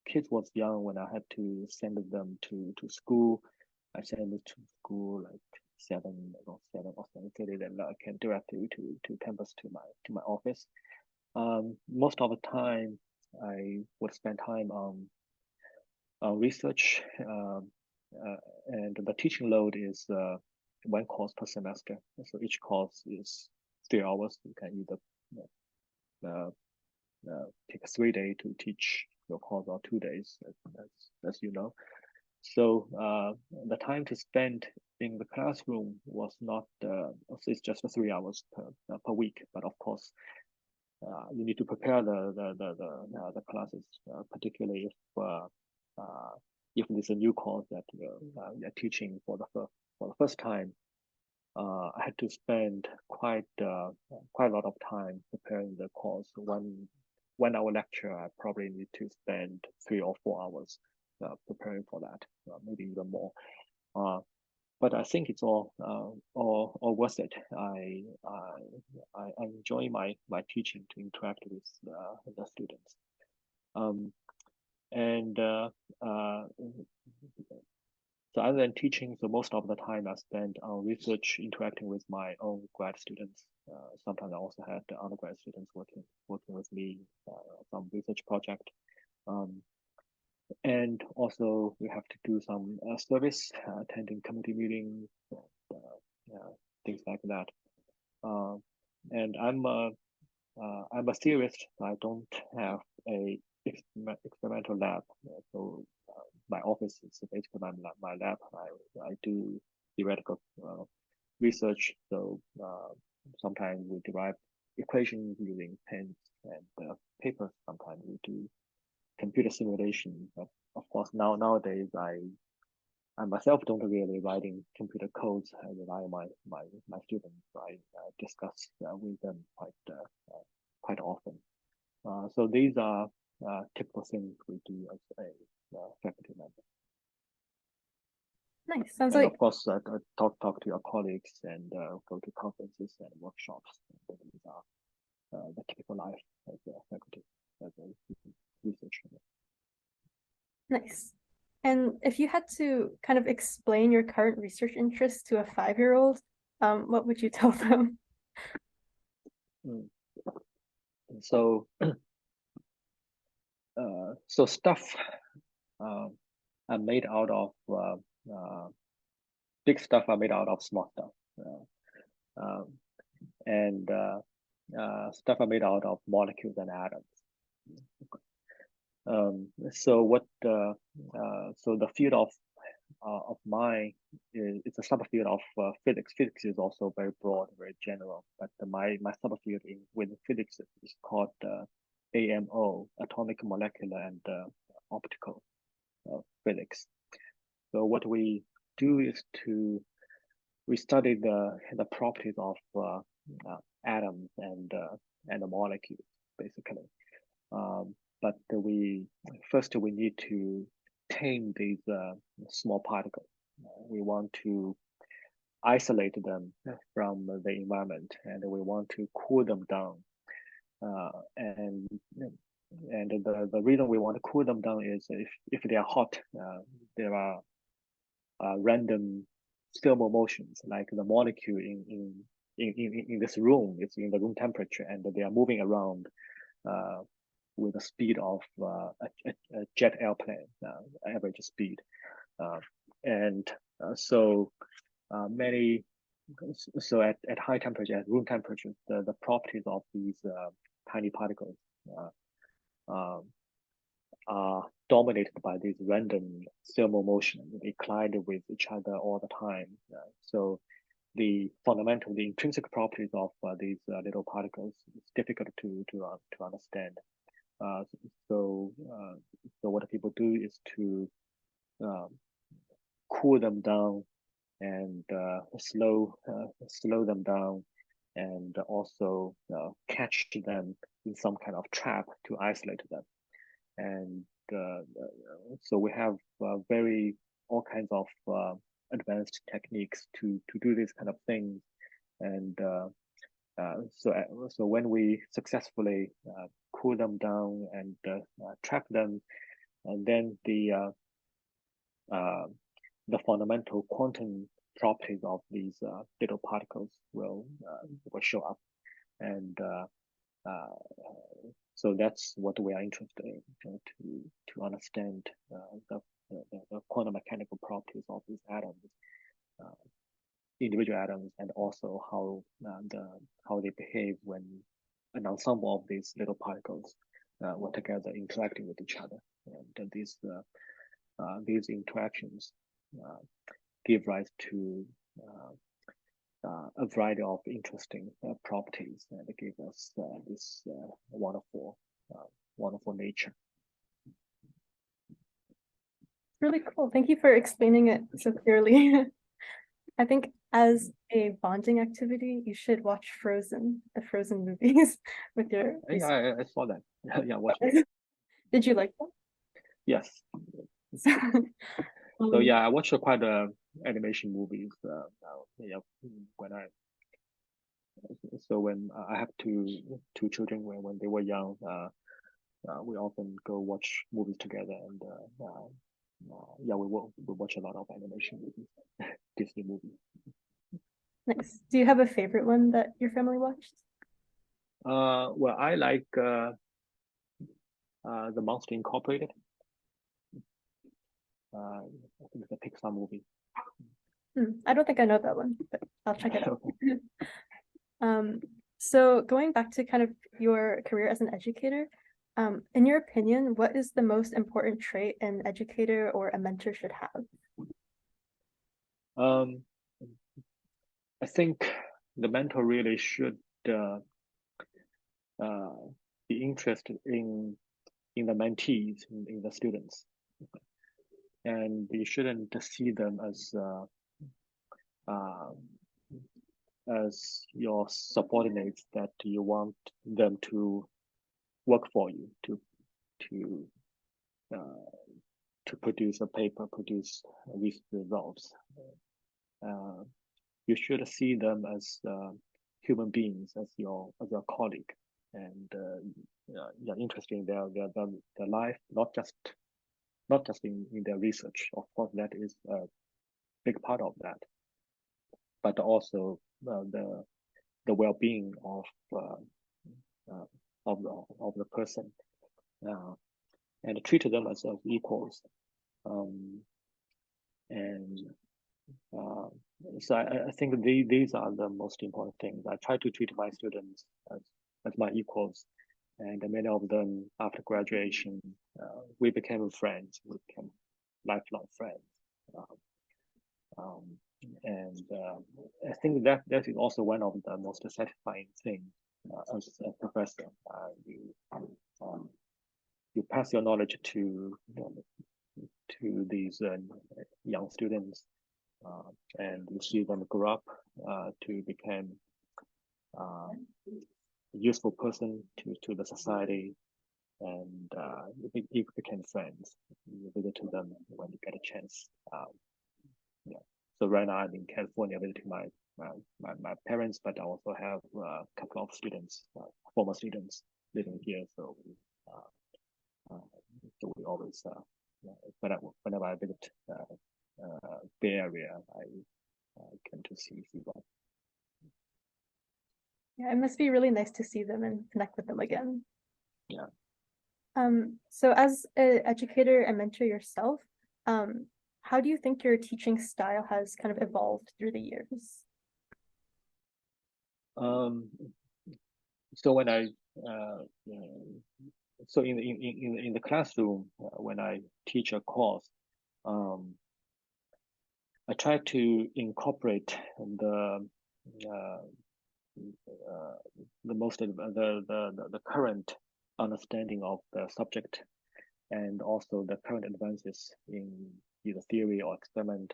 kids was young, when I had to send them to school, I send them to school like 7 or 7:30. Then I came directly to campus to my office. Most of the time, I would spend time on research, and the teaching load is 1 course per semester. So each course is 3 hours. You can either uh, take a 3 day to teach your course or 2 days, as you know. So the time to spend in the classroom was not, it's just 3 hours per week. But of course, you need to prepare the classes, particularly if there's a new course that you're teaching for the first time. I had to spend quite a lot of time preparing the course. One hour lecture, I probably need to spend 3 or 4 hours preparing for that, maybe even more. Uh, but I think it's all worth it. I enjoy my teaching to interact with the students. Um, and so other than teaching, so most of the time I spend on research, interacting with my own grad students. Sometimes I also had the undergrad students working with me some research project. Um, and also we have to do some service, attending committee meetings, things like that. And I'm a theorist. I don't have a experimental lab, so my office is basically my lab. I do theoretical research. So sometimes we derive equations using pens and papers. Sometimes we do computer simulation. Of course, nowadays I myself don't really writing computer codes. I rely on my students. I discuss with them quite often. So these are typical things we do as a faculty member. Nice. Sounds And like of course, talk to your colleagues and go to conferences and workshops. And these are the typical life as a faculty, as a researcher. nice. And if you had to kind of explain your current research interests to a 5-year-old, what would you tell them? Mm. So, so stuff are made out of big stuff are made out of small stuff, um, and stuff are made out of molecules and atoms. So the field of mine is it's a subfield of physics. Physics is also very broad, very general. But my subfield within physics is called AMO, atomic, molecular, and optical physics. So what we do is we study the properties of atoms and the molecules, basically. But we need to tame these small particles. We want to isolate them from the environment, and we want to cool them down. And the reason we want to cool them down is if they are hot, there are random thermal motions, like the molecule in this room is in the room temperature, and they are moving around uh, with the speed of a jet airplane, average speed. Uh, and so many, so at high temperature, at room temperature, the properties of these tiny particles uh, are dominated by these random thermal motion. They collide with each other all the time. So the intrinsic properties of these little particles is difficult to understand. So what people do is to cool them down and slow them down, and also catch them in some kind of trap to isolate them. And so we have all kinds of advanced techniques to do these kind of things. And so when we successfully cool them down and trap them, and then the fundamental quantum properties of these little particles will show up. And so that's what we are interested in, to understand the quantum mechanical properties of these atoms, individual atoms, and also how they behave when an ensemble of these little particles were together interacting with each other. And these interactions give rise to a variety of interesting properties that give us this wonderful nature. Really cool. Thank you for explaining it so clearly. I think as a bonding activity, you should watch Frozen, the Frozen movies with your. Yeah, I saw that. Yeah, watch it. Did you like them? Yes. So yeah, I watched quite animation movies. Yeah, when I have two children, when they were young, we often go watch movies together, and yeah, we watch a lot of animation movies, Disney movies. Nice. Do you have a favorite one that your family watched? Well, I like the Monster Incorporated. I think it's a Pixar movie. I don't think I know that one, but I'll check it out. So going back to kind of your career as an educator, in your opinion, what is the most important trait an educator or a mentor should have? I think the mentor really should be interested in the mentees, in the students, and you shouldn't see them as your subordinates that you want them to work for you, to produce a paper, produce these results. You should see them as human beings, as your colleague, and you're interested in their life, not just in their research. Of course, that is a big part of that, but also the well-being of the person, and treat them as equals. And so I think these are the most important things. I try to treat my students as my equals, and many of them, after graduation, we became friends. We became lifelong friends. And I think that is also one of the most satisfying things as a professor. You pass your knowledge to these young students, and you see them grow up to become a useful person to the society, and you become friends. You visit them when you get a chance. Yeah. So right now I'm in California visiting my parents, but I also have a couple of students, former students living here. So we always, whenever I visit Bay Area, I come to see them. Yeah, it must be really nice to see them and connect with them again. Yeah. So as an educator and mentor yourself, how do you think your teaching style has kind of evolved through the years? So when I so in the classroom, when I teach a course, I try to incorporate uh, the current understanding of the subject and also the current advances in either theory or experiment.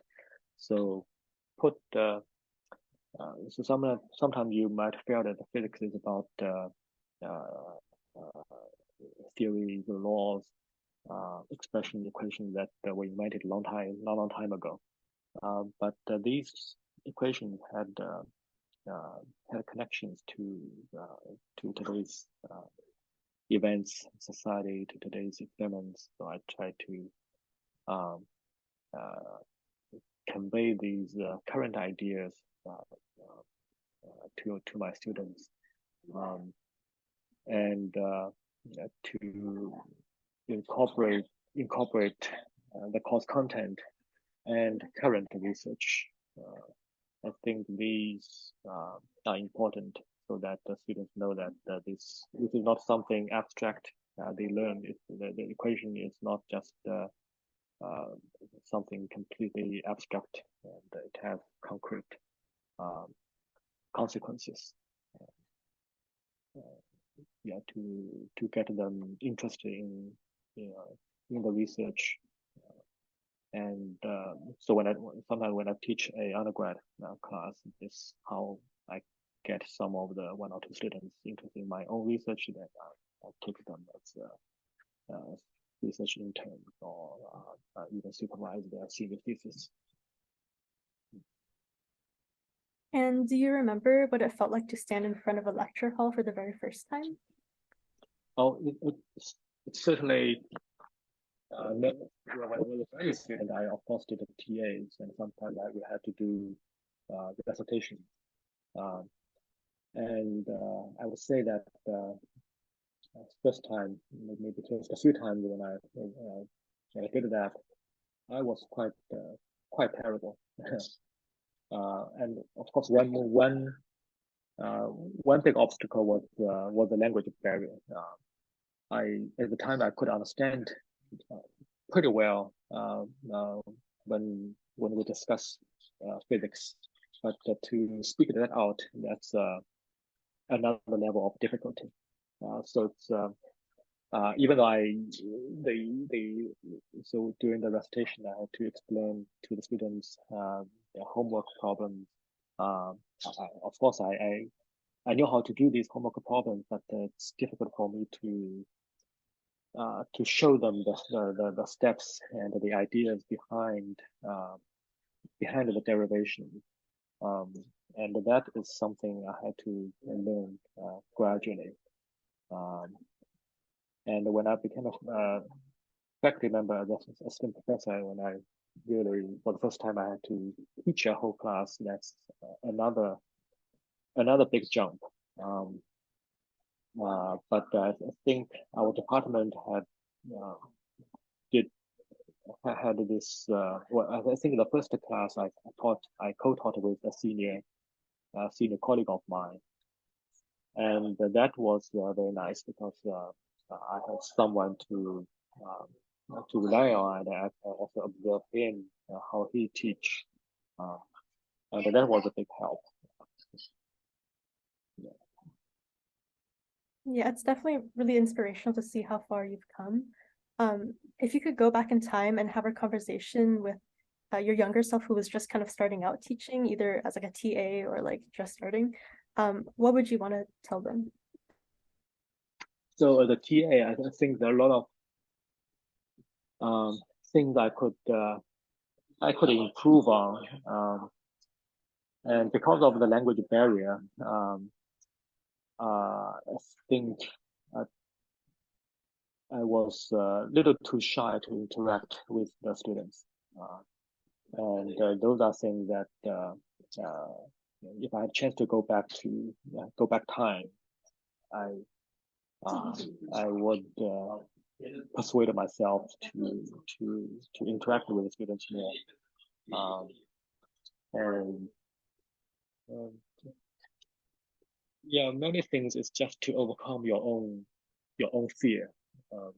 So put so sometimes you might feel that the physics is about theory, the laws, expression, equations that were invented a long time ago. But these equations had connections to today's events, society, to today's experiments. So I try to um, convey these current ideas to my students, and to incorporate the course content and current research. I think these are important so that the students know that this is not something abstract they learn. The equation is not just something completely abstract, and it has concrete consequences. Yeah, to get them interested in in the research. And so sometimes when I teach a undergrad class, this is how I get some of the 1 or 2 students interested in my own research, that I take them as research interns or even supervise their senior thesis. And do you remember what it felt like to stand in front of a lecture hall for the very first time? Oh, it's certainly when I was a very student, I of course did the TAs, and sometimes we had to do the dissertation. And I would say that first time, maybe just a few times when I did that, I was quite terrible. And of course, one big obstacle was the language barrier. At the time I could understand pretty well when we discuss physics, but to speak that out, that's another level of difficulty. So it's even though so during the recitation I had to explain to the students their homework problems. Of course, I know how to do these homework problems, but it's difficult for me to show them the steps and the ideas behind the derivation. And that is something I had to learn gradually. And when I became a faculty member as assistant professor, when I really, for the first time, I had to teach a whole class, that's another big jump. But I think our department had this. Well, I think the first class I co-taught with a senior colleague of mine, and that was very nice because I had someone to rely on, and I also observe him how he teach, and that was a big help. Yeah, it's definitely really inspirational to see how far you've come. If you could go back in time and have a conversation with your younger self who was just kind of starting out teaching, either as like a TA or like just starting, what would you want to tell them? So as a TA, I think there are a lot of things I could improve on, and because of the language barrier, I think I was a little too shy to interact with the students, and those are things that if I had a chance to go back time, I would persuade myself to interact with the students more, and yeah, many things is just to overcome your own fear. um,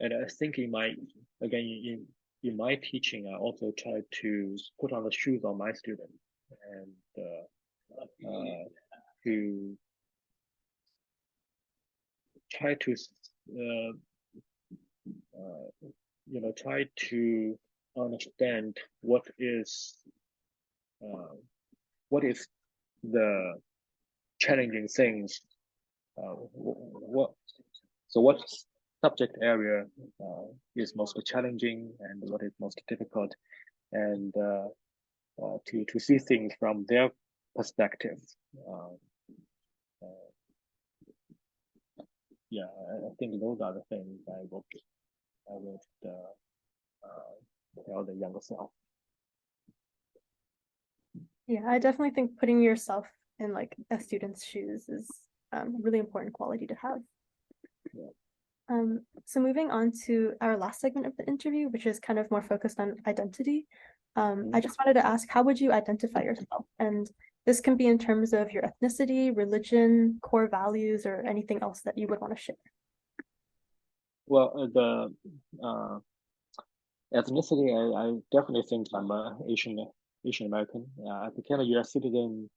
and I think in my again in my teaching, I also try to put on the shoes of my student and to try to uh, try to understand uh, what is the challenging things. What what subject area is most challenging and what is most difficult, and to see things from their perspective. Uh, uh, yeah, I think those are the things I would tell the younger self. Yeah, I definitely think putting yourself in like a student's shoes is a really important quality to have. Yeah. So moving on to our last segment of the interview, which is kind of more focused on identity. I just wanted to ask, how would you identify yourself? And this can be in terms of your ethnicity, religion, core values, or anything else that you would want to share. Well, the ethnicity, I definitely think I'm a Asian American. I became a U.S. citizen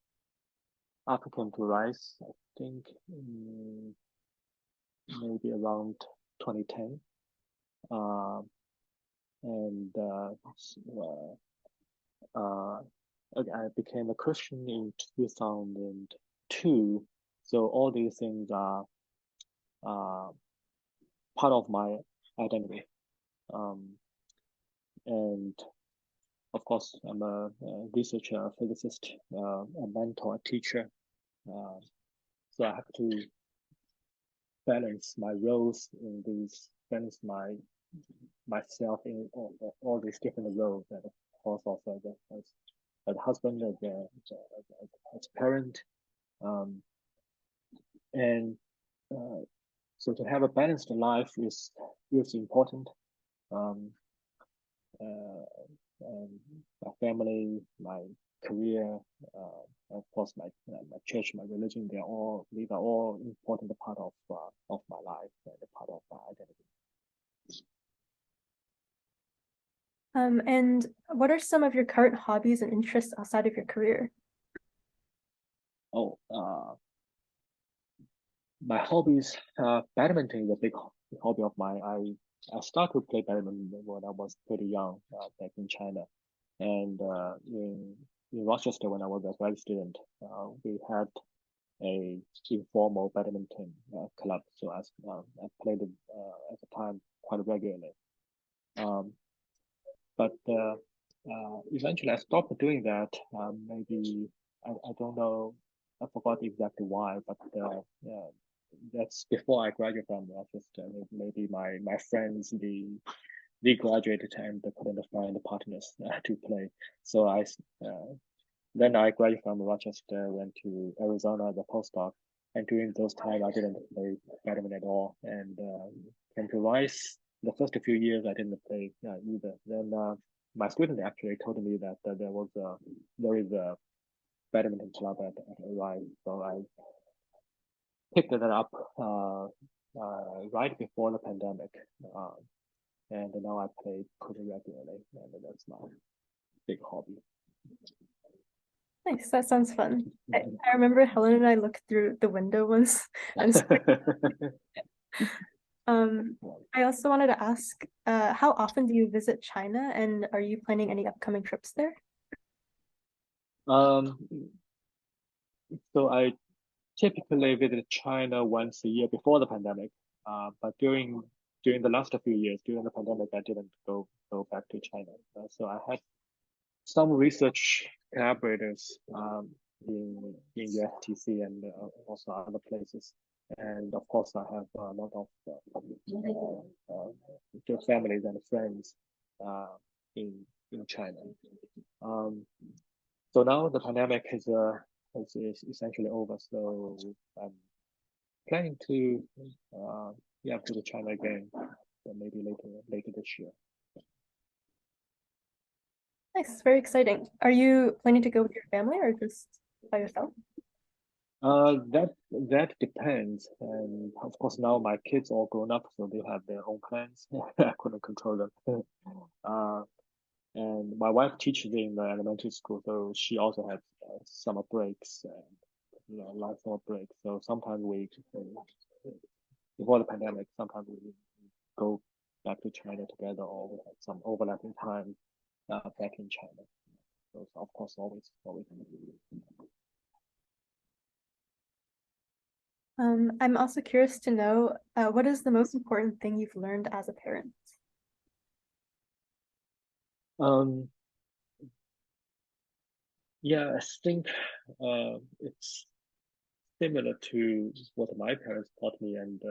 after came to Rice, I think maybe around 2010. Uh, and I became a Christian in 2002. So all these things are uh, part of my identity. Um, and of course, I'm a researcher, a physicist, a mentor, a teacher. So I have to balance my roles in these, balance myself in all these different roles, and of course also as a husband, as a parent, and uh, so to have a balanced life is important. Um, uh, my family, my career, of course, my church, my religion, these are all important part of my life and a part of my identity. And what are some of your current hobbies and interests outside of your career? Oh, my hobbies, badminton is a big hobby of mine. I started to play badminton when I was pretty young, back in China, and in Rochester when I was a grad student, we had a informal badminton club, so I played it at the time quite regularly. Um, but eventually I stopped doing that. Maybe I don't know. I forgot exactly why, but yeah, that's before I graduated from Rochester. Maybe my friends they graduated and they couldn't find partners to play. So then I graduated from Rochester, went to Arizona as a postdoc, and during those time I didn't play badminton at all. And came to Rice. The first few years I didn't play either. Then my student actually told me that there is a badminton club at Rice, so I picked it up right before the pandemic, uh, and now I play pretty regularly, and that's my big hobby. Nice, that sounds fun. I remember Helen and I looked through the window once and um I also wanted to ask, how often do you visit China and are you planning any upcoming trips there? um, so I typically visit China once a year before the pandemic. But during the last few years, during the pandemic, I didn't go back to China. So I had some research collaborators in USTC and also other places. And of course, I have a lot of families and friends uh, in China. Um, so now the pandemic is essentially over. So I'm planning to go to China again, maybe later this year. Nice, very exciting. Are you planning to go with your family or just by yourself? That depends, and of course now my kids all grown up, so they have their own plans. I couldn't control them. Uh, and my wife teaches in the elementary school, so she also has summer breaks and long summer breaks. So sometimes before the pandemic, sometimes we go back to China together, or we have some overlapping time back in China. So of course, always. I'm also curious to know, what is the most important thing you've learned as a parent? Um, yeah, I think it's similar to what my parents taught me, and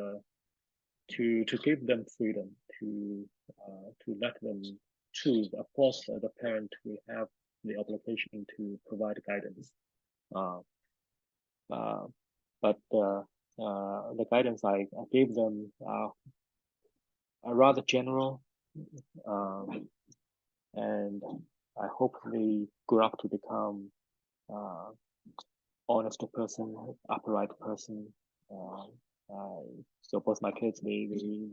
to give them freedom, to let them choose. Of course, as a parent, we have the obligation to provide guidance. Uh, uh, but the guidance I gave them are rather general, um, and I hope they grow up to become uh, honest person, upright person. Uh, so both my kids, they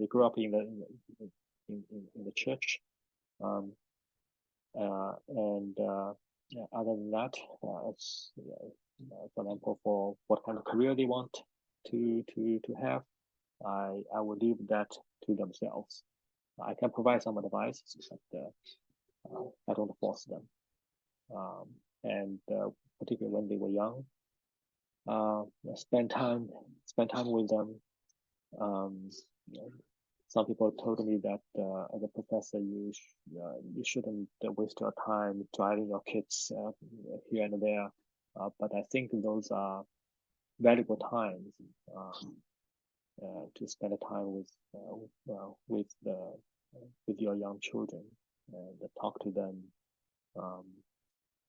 grew up in the church, um, and yeah, other than that, it's for example, for what kind of career they want to have, I will leave that to themselves. I can provide some advice, but I don't force them. Um, and particularly when they were young, uh, spend time spend time with them. Um, some people told me that as a professor, you shouldn't waste your time driving your kids here and there. But I think those are valuable times to spend time with your young children and talk to them um,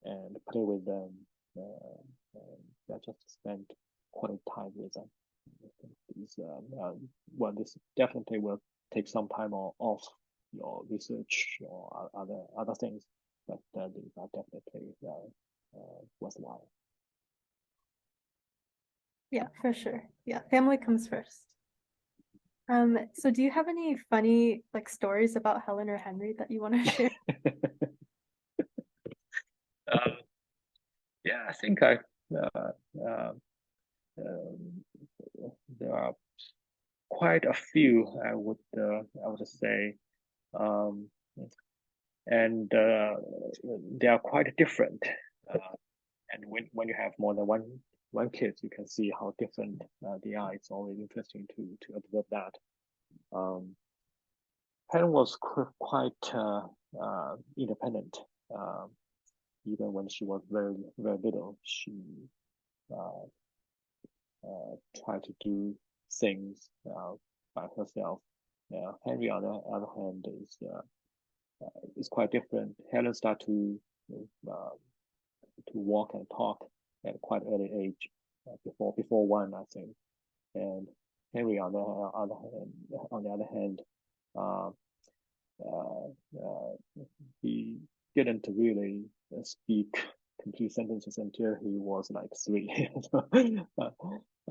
and play with them and just spend quality time with them. I think well, this definitely will take some time off your research or other things, but these are definitely worthwhile. Yeah, for sure. Yeah, family comes first. So do you have any funny like stories about Helen or Henry that you want to share? um, yeah, I think uh, uh, um, there are quite a few. I would say, um, and they are quite different. Uh, and when you have more than one kid, you can see how different they are. It's always interesting to observe that. Um, Helen was quite independent. Um, Even when she was very little, she uh, tried to do things by herself. Henry, on the other hand, is quite different. Helen started uh, to walk and talk at quite early age, before one, I think. And Henry, on the other hand, uh, uh, he didn't really speak complete sentences until he was like 3.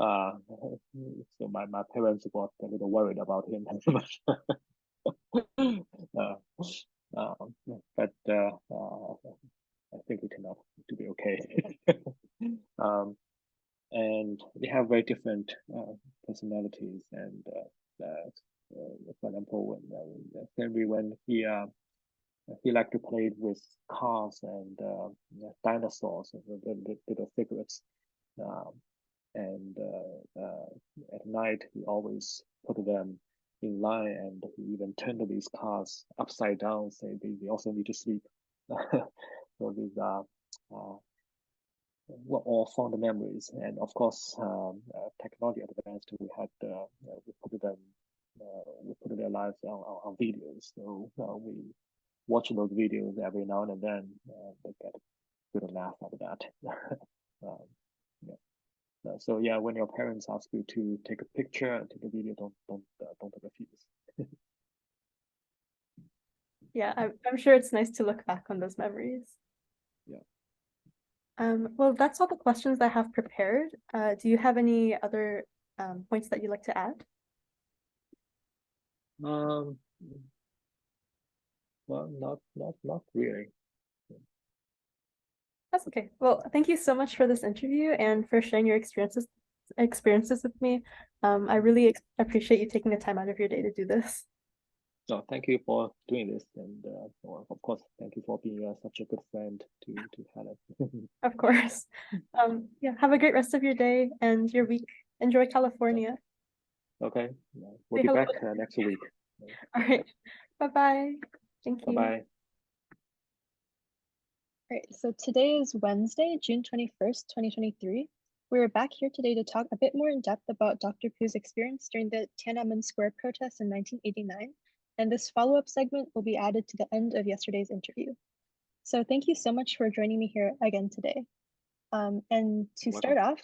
uh, so my parents got a little worried about him. uh, um, but I think it turned out to be okay. um, and they have very different personalities. And for example, Henry, when he liked to play with cars and dinosaurs and little figures. Um, and at night, he always put them in line, and he even turned these cars upside down, saying they also need to sleep. So these are uh, were all fond memories. And of course, technology advanced. We put their lives on videos. So we watch those videos every now and then. They get a good laugh out of that. um, yeah. So yeah, when your parents ask you to take a picture and take a video, don't refuse. Yeah, I'm sure it's nice to look back on those memories. Yeah. Well, that's all the questions I have prepared. Do you have any other points that you'd like to add? Um, well, not really. That's okay. Well, thank you so much for this interview and for sharing your experiences with me. I really appreciate you taking the time out of your day to do this. No, thank you for doing this, and well, of course, thank you for being such a good friend to Helen. Of course. Yeah, have a great rest of your day and your week. Enjoy California. Okay, we'll Say be hello. back next week. All right. Bye-bye. Thank Bye you. bye. All right, so today is Wednesday, June 21st, 2023. We're back here today to talk a bit more in depth about Dr. Pu's experience during the Tiananmen Square protests in 1989, and this follow-up segment will be added to the end of yesterday's interview. So thank you so much for joining me here again today. And to start off,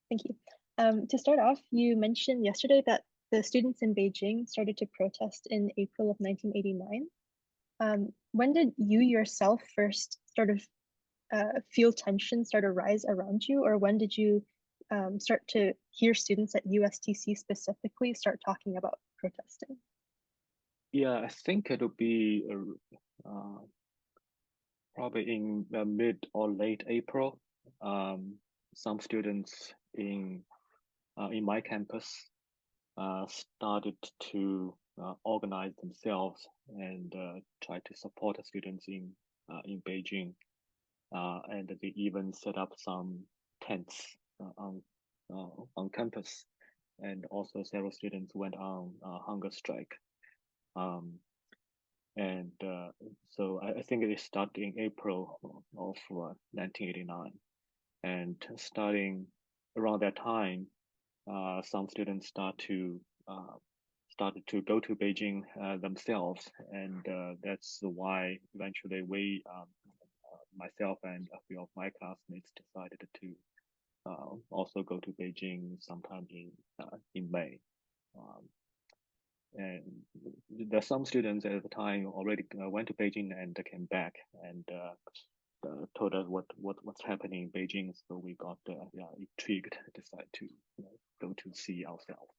thank you. To start off, you mentioned yesterday that the students in Beijing started to protest in April of 1989. When did you yourself first sort of feel tension start to rise around you, or when did you start to hear students at USTC specifically start talking about protesting? Yeah, I think it'll be probably in mid or late April. Some students in my campus started to organize themselves and try to support the students in Beijing, and they even set up some tents on campus, and also several students went on hunger strike. Um, and so I think it started in April of 1989, and starting around that time, some students started to go to Beijing themselves, and that's why eventually myself and a few of my classmates decided to also go to Beijing sometime in May. Um, and there's some students at the time already went to Beijing and came back and told us what's happening in Beijing. So we got intrigued, decided to go to see ourselves.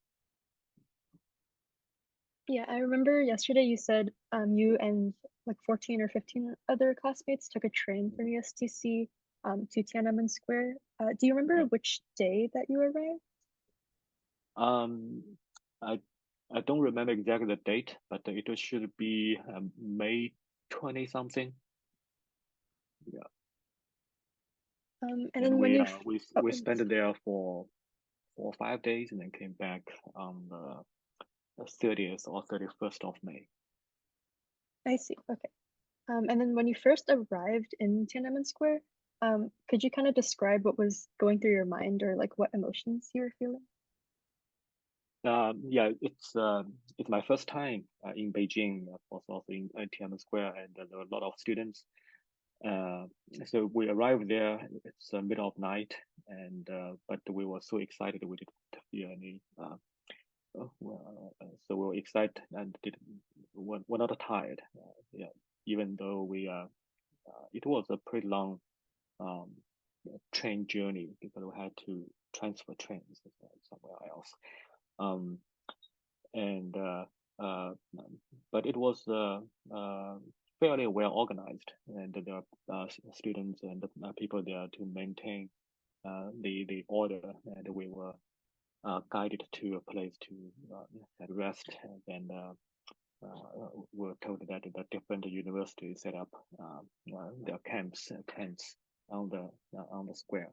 Yeah, I remember yesterday you said you and like 14 or 15 other classmates took a train from USTC to Tiananmen Square. Do you remember which day that you arrived? I I don't remember exactly the date, but it should be May 20 something. Yeah. And And then when we you we spent there for 5 days and then came back on the 30th or 31st of May. I see. Okay. And then when you first arrived in Tiananmen Square, could you kind of describe what was going through your mind or like what emotions you were feeling? Yeah, it's my first time in Beijing, also in Tiananmen Square, and there were a lot of students. So we arrived there. It's the middle of night, and but we were so excited we didn't feel any. So we were excited and we're not tired. Yeah, even though it was a pretty long um, train journey because we had to transfer trains somewhere else. Um, and but it was fairly well organized, and there are students and people there to maintain the order, and we were guided to a place to rest, and then we were told that the different universities set up their tents on the square,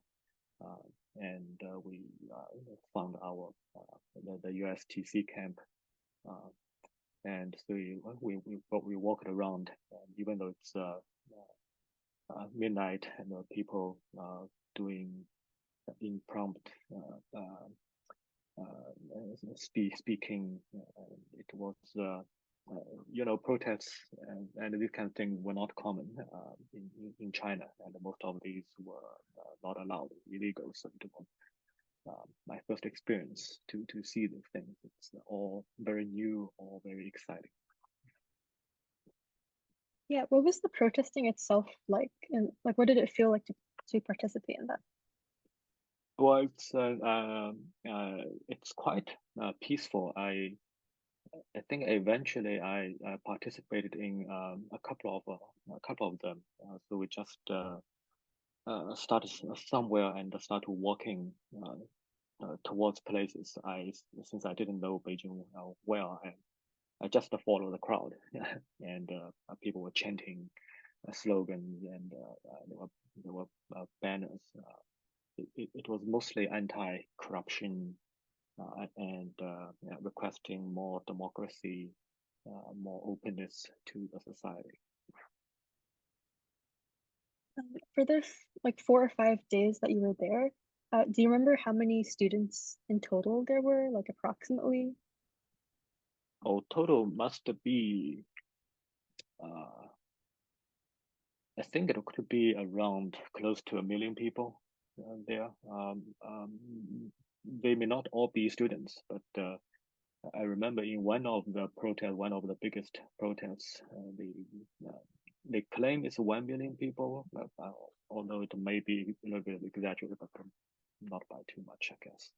and we found our the USTC camp, and so we walked around, even though it's midnight and people doing impromptu speaking. It was protests and these kind of things were not common in China, and most of these were not allowed, illegal. So it was my first experience to see these things. It's all very new, all very exciting. Yeah, what was the protesting itself like? And like, what did it feel like to to participate in that? Well, it's quite peaceful. I think eventually I participated in a couple of them. So we just started somewhere and started walking towards places. Since I didn't know Beijing well, I just follow the crowd, and people were chanting slogans, and there were banners. It was mostly anti-corruption and requesting more democracy, more openness to the society. For the like 4 or 5 days that you were there, do you remember how many students in total there were, like approximately? Oh, total must be, uh, I think it could be around close to 1 million people there. They may not all be students, but I remember in one of the protests, one of the biggest protests, they claim it's 1 million people, but, although it may be a little bit exaggerated, but not by too much, I guess.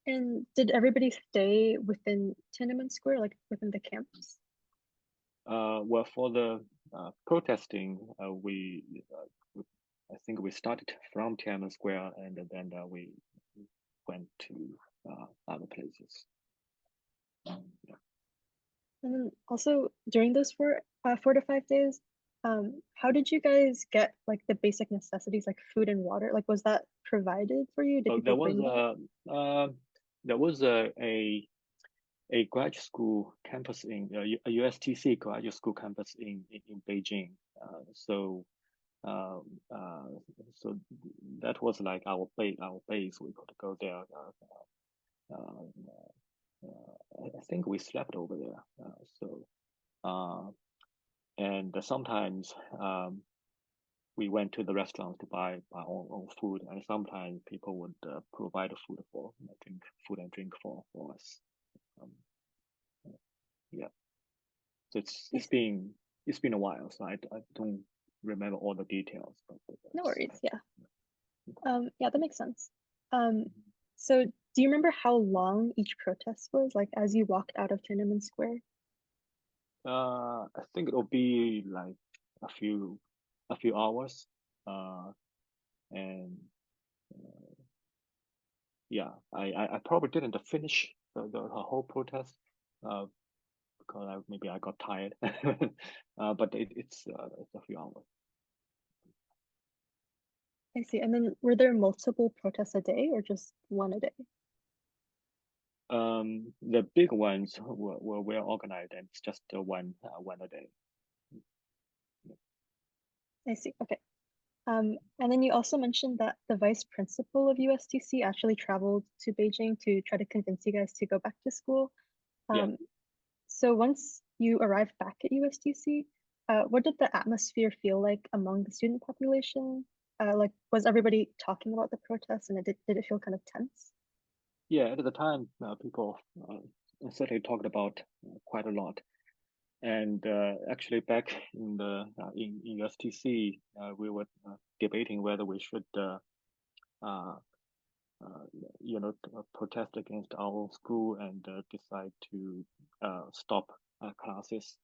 And did everybody stay within Tiananmen Square, like within the campus? Well, for the protesting, I think we started from Tiananmen Square, and then we went to other places. Yeah. And then also during those 4 to 5 days, how did you guys get like the basic necessities like food and water? Like, was that provided for you? Did Oh, people bring that? there was a graduate school campus in a USTC graduate school campus in Beijing. So so that was like our base. We could go there. I think we slept over there. And sometimes we went to the restaurant to buy our own food, and sometimes people would provide food and drink for us. Um, yeah. So it's been a while, so I don't remember all the details, but No worries. Yeah. Yeah, that makes sense. So do you remember how long each protest was, like as you walked out of Tiananmen Square? I think it'll be like a few hours, and yeah, I probably didn't finish the whole protest, because maybe I got tired, but it's a few hours. I see. And then were there multiple protests a day or just one a day? The big ones were well organized, and it's just one a day. I see. Okay. And then you also mentioned that the vice principal of USTC actually traveled to Beijing to try to convince you guys to go back to school. Yeah. So once you arrived back at USTC, what did the atmosphere feel like among the student population? Like, was everybody talking about the protests, and did it feel kind of tense? Yeah, at the time, people certainly talked about quite a lot. And actually, back in the in USTC, we were debating whether we should, uh, protest against our school and decide to stop classes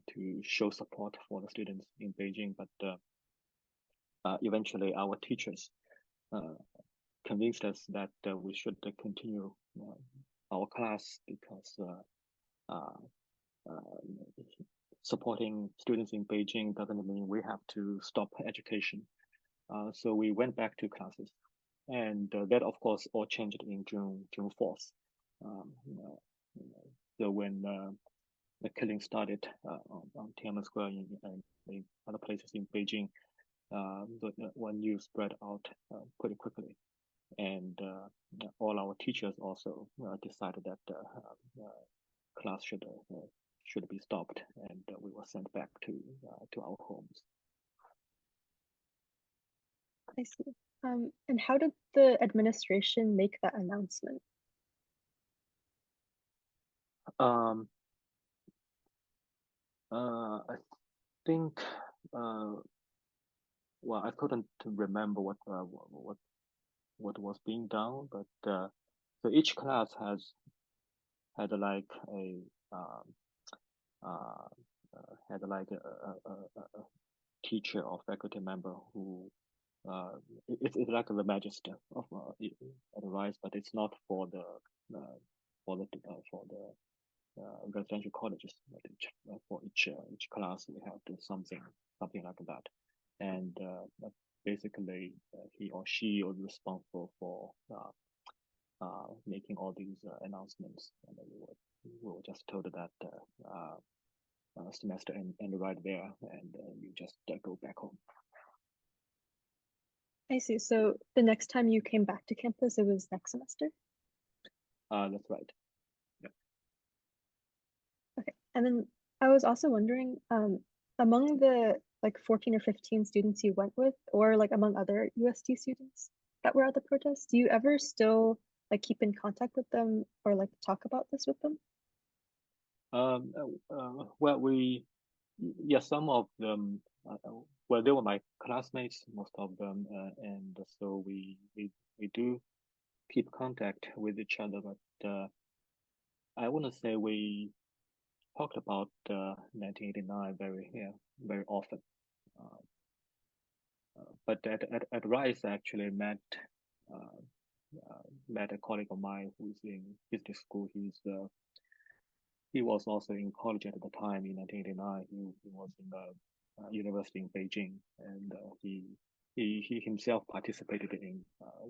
to show support for the students in Beijing. But eventually, our teachers convinced us that we should continue our class because supporting students in Beijing doesn't mean we have to stop education. So we went back to classes, and that of course all changed in June 4th. So when the killing started on Tiananmen Square and in other places in Beijing, one news spread out pretty quickly, and all our teachers also decided that class should be stopped, and we were sent back to our homes. I see. And how did the administration make that announcement? Um, I think well, I couldn't remember what was being done, but so each class had like a uh, had like a teacher or faculty member who it's like the magister of advice, but it's not for the uh, for the residential colleges. But for each class, we have to something like that, and basically he or she was responsible for making all these announcements, and we were just told that semester and right there, and you just go back home. I see. So the next time you came back to campus, it was next semester? That's right. Okay. And then I was also wondering, among the like 14 or 15 students you went with, or like among other UST students that were at the protest, do you ever still like keep in contact with them or like talk about this with them? Well, yeah, some of them, well, they were my classmates, most of them, and so we do keep contact with each other, but I wouldn't say we talked about 1989 very often. Uh, but at Rice, I actually uh, met a colleague of mine who's in business school. He was also in college at the time in 1989. He was in the university in Beijing, and he himself participated in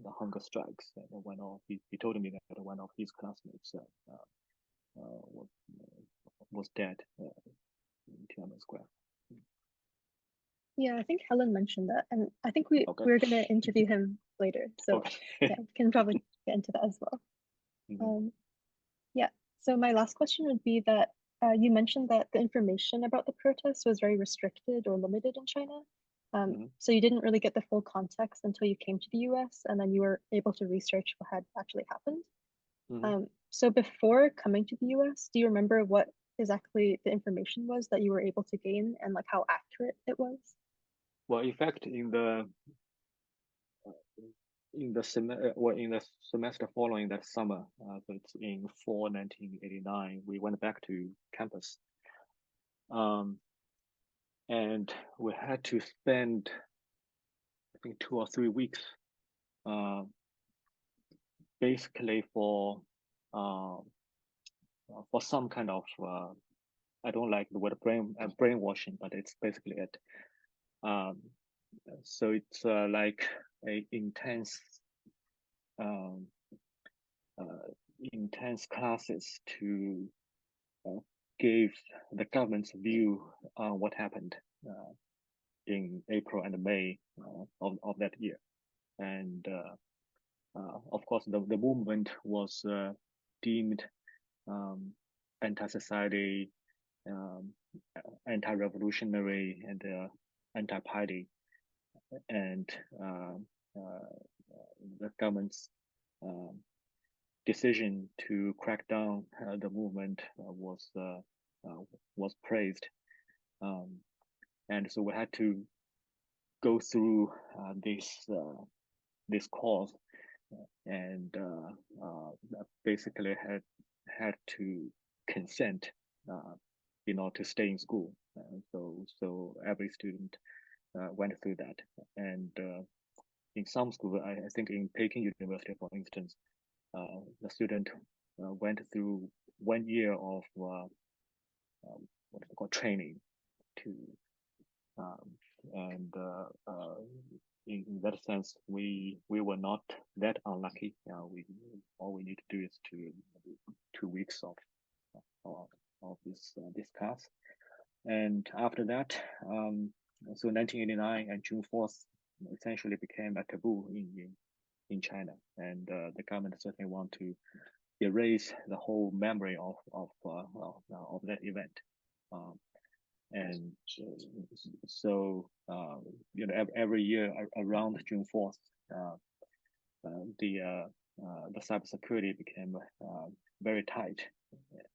the hunger strikes. And he told me that one of his classmates was dead in Tiananmen Square. Yeah, I think Helen mentioned that, and I think Okay. we're gonna interview him later, so Okay. yeah, we can probably get into that as well. Mhm. Yeah. So my last question would be that you mentioned that the information about the protests was very restricted or limited in China. Mhm. So you didn't really get the full context until you came to the US, and then you were able to research what had actually happened. Mhm. So before coming to the US, do you remember what exactly the information was that you were able to gain and like how accurate it was? Well, in fact, in the semester following that summer, so it's in fall 1989, we went back to campus, and we had to spend, I think, 2 or 3 weeks, uh, basically uh, for some kind of I don't like the word brainwashing, but it's basically it. Um, so it's like a um, intense classes to give the government's view on what happened in April and May of that year. And of course, the movement was deemed anti-society, um, anti-revolutionary, and anti-party. And the government's um, decision to crack down the movement was praised, and so we had to go through this course, and basically had to consent in order to stay in school. So every student went through that, and in some schools, I think in Peking University, for instance, the student went through 1 year of what is it called training to um, and in that sense we were not that unlucky. We all we need to do is to do 2 weeks of, of this class, and after that, so 1989 and June 4th essentially became a taboo in China, and the government certainly want to erase the whole memory of that event. Um, and so every year around June 4th, uh, the cybersecurity became very tight,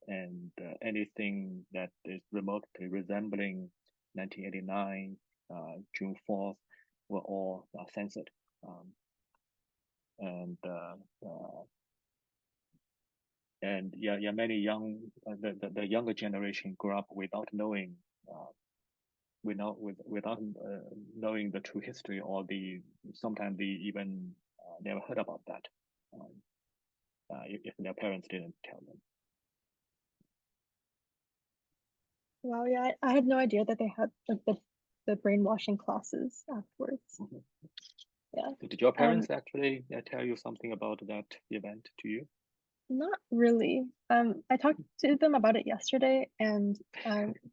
and anything that is remotely resembling 1989 June 4th were all censored. And yeah, many the younger generation grew up without knowing without knowing the true history, or sometimes they even never heard about that if their parents didn't tell them. Wow, yeah, I had no idea that they had like the brainwashing classes afterwards. Mhm. Yeah. Did your parents actually tell you something about that event to you? Not really. I talked to them about it yesterday, and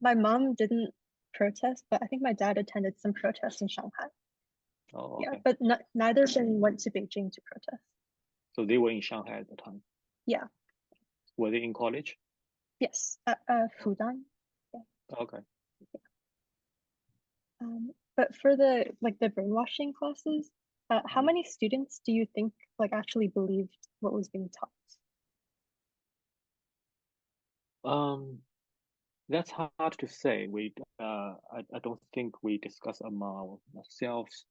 my mom didn't protest, but I think my dad attended some protests in Shanghai. Oh, Yeah, okay. but neither of them went to Beijing to protest. So they were in Shanghai at the time. Yeah. Were they in college? Yes, Fudan. Okay. But for the brainwashing classes, how Mhm. many students do you think like actually believed what was being taught? That's hard to say. I don't think we discuss among ourselves.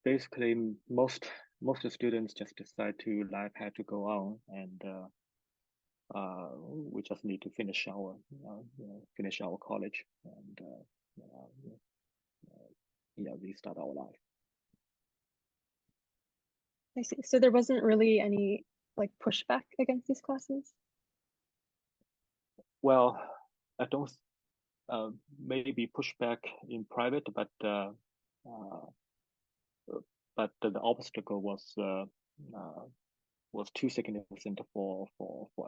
Basically, most students just decide to life had to go on, and we just need to finish our college, and restart our life. I see. So there wasn't really any like pushback against these classes? Well, I don't maybe pushback in private, but the obstacle was too significant for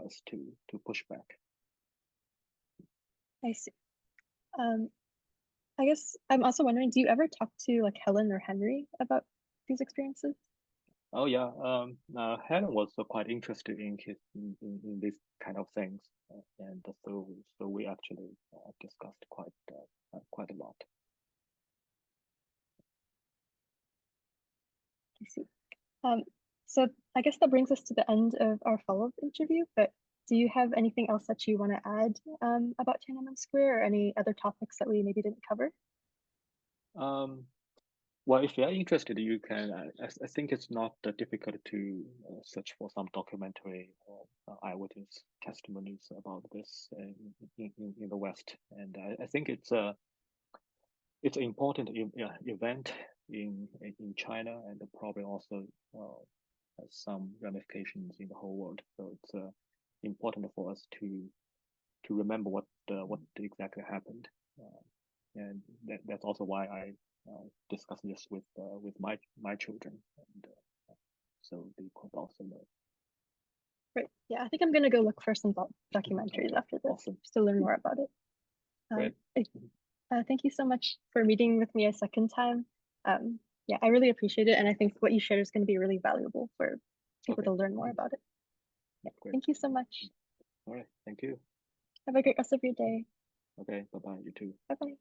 us to push back. I see. I guess I'm also wondering, do you ever talk to like Helen or Henry about these experiences? Oh yeah, Helen was quite interested in these kind of things, and so we actually discussed quite a lot. I see. So I guess that brings us to the end of our follow-up interview, but do you have anything else that you want to add about Tiananmen Square, or any other topics that we maybe didn't cover? Well, if you're interested, you can. I think it's not difficult to search for some documentary or eyewitness testimonies about this in the West, and I think it's an important event in China, and probably also has some ramifications in the whole world. So it's important for us to remember what exactly happened, and that's also why I discuss this with my children, and so they could also know. Right. Yeah, I think I'm gonna go look for some documentaries Okay, after this awesome. just to learn more about it. Great. Thank you so much for meeting with me a second time. Yeah, I really appreciate it, and I think what you shared is going to be really valuable for people to learn more about it. Yeah, Great. thank you so much. All right. Thank you. Have a great rest of your day. Okay. Bye bye. You too. Bye bye.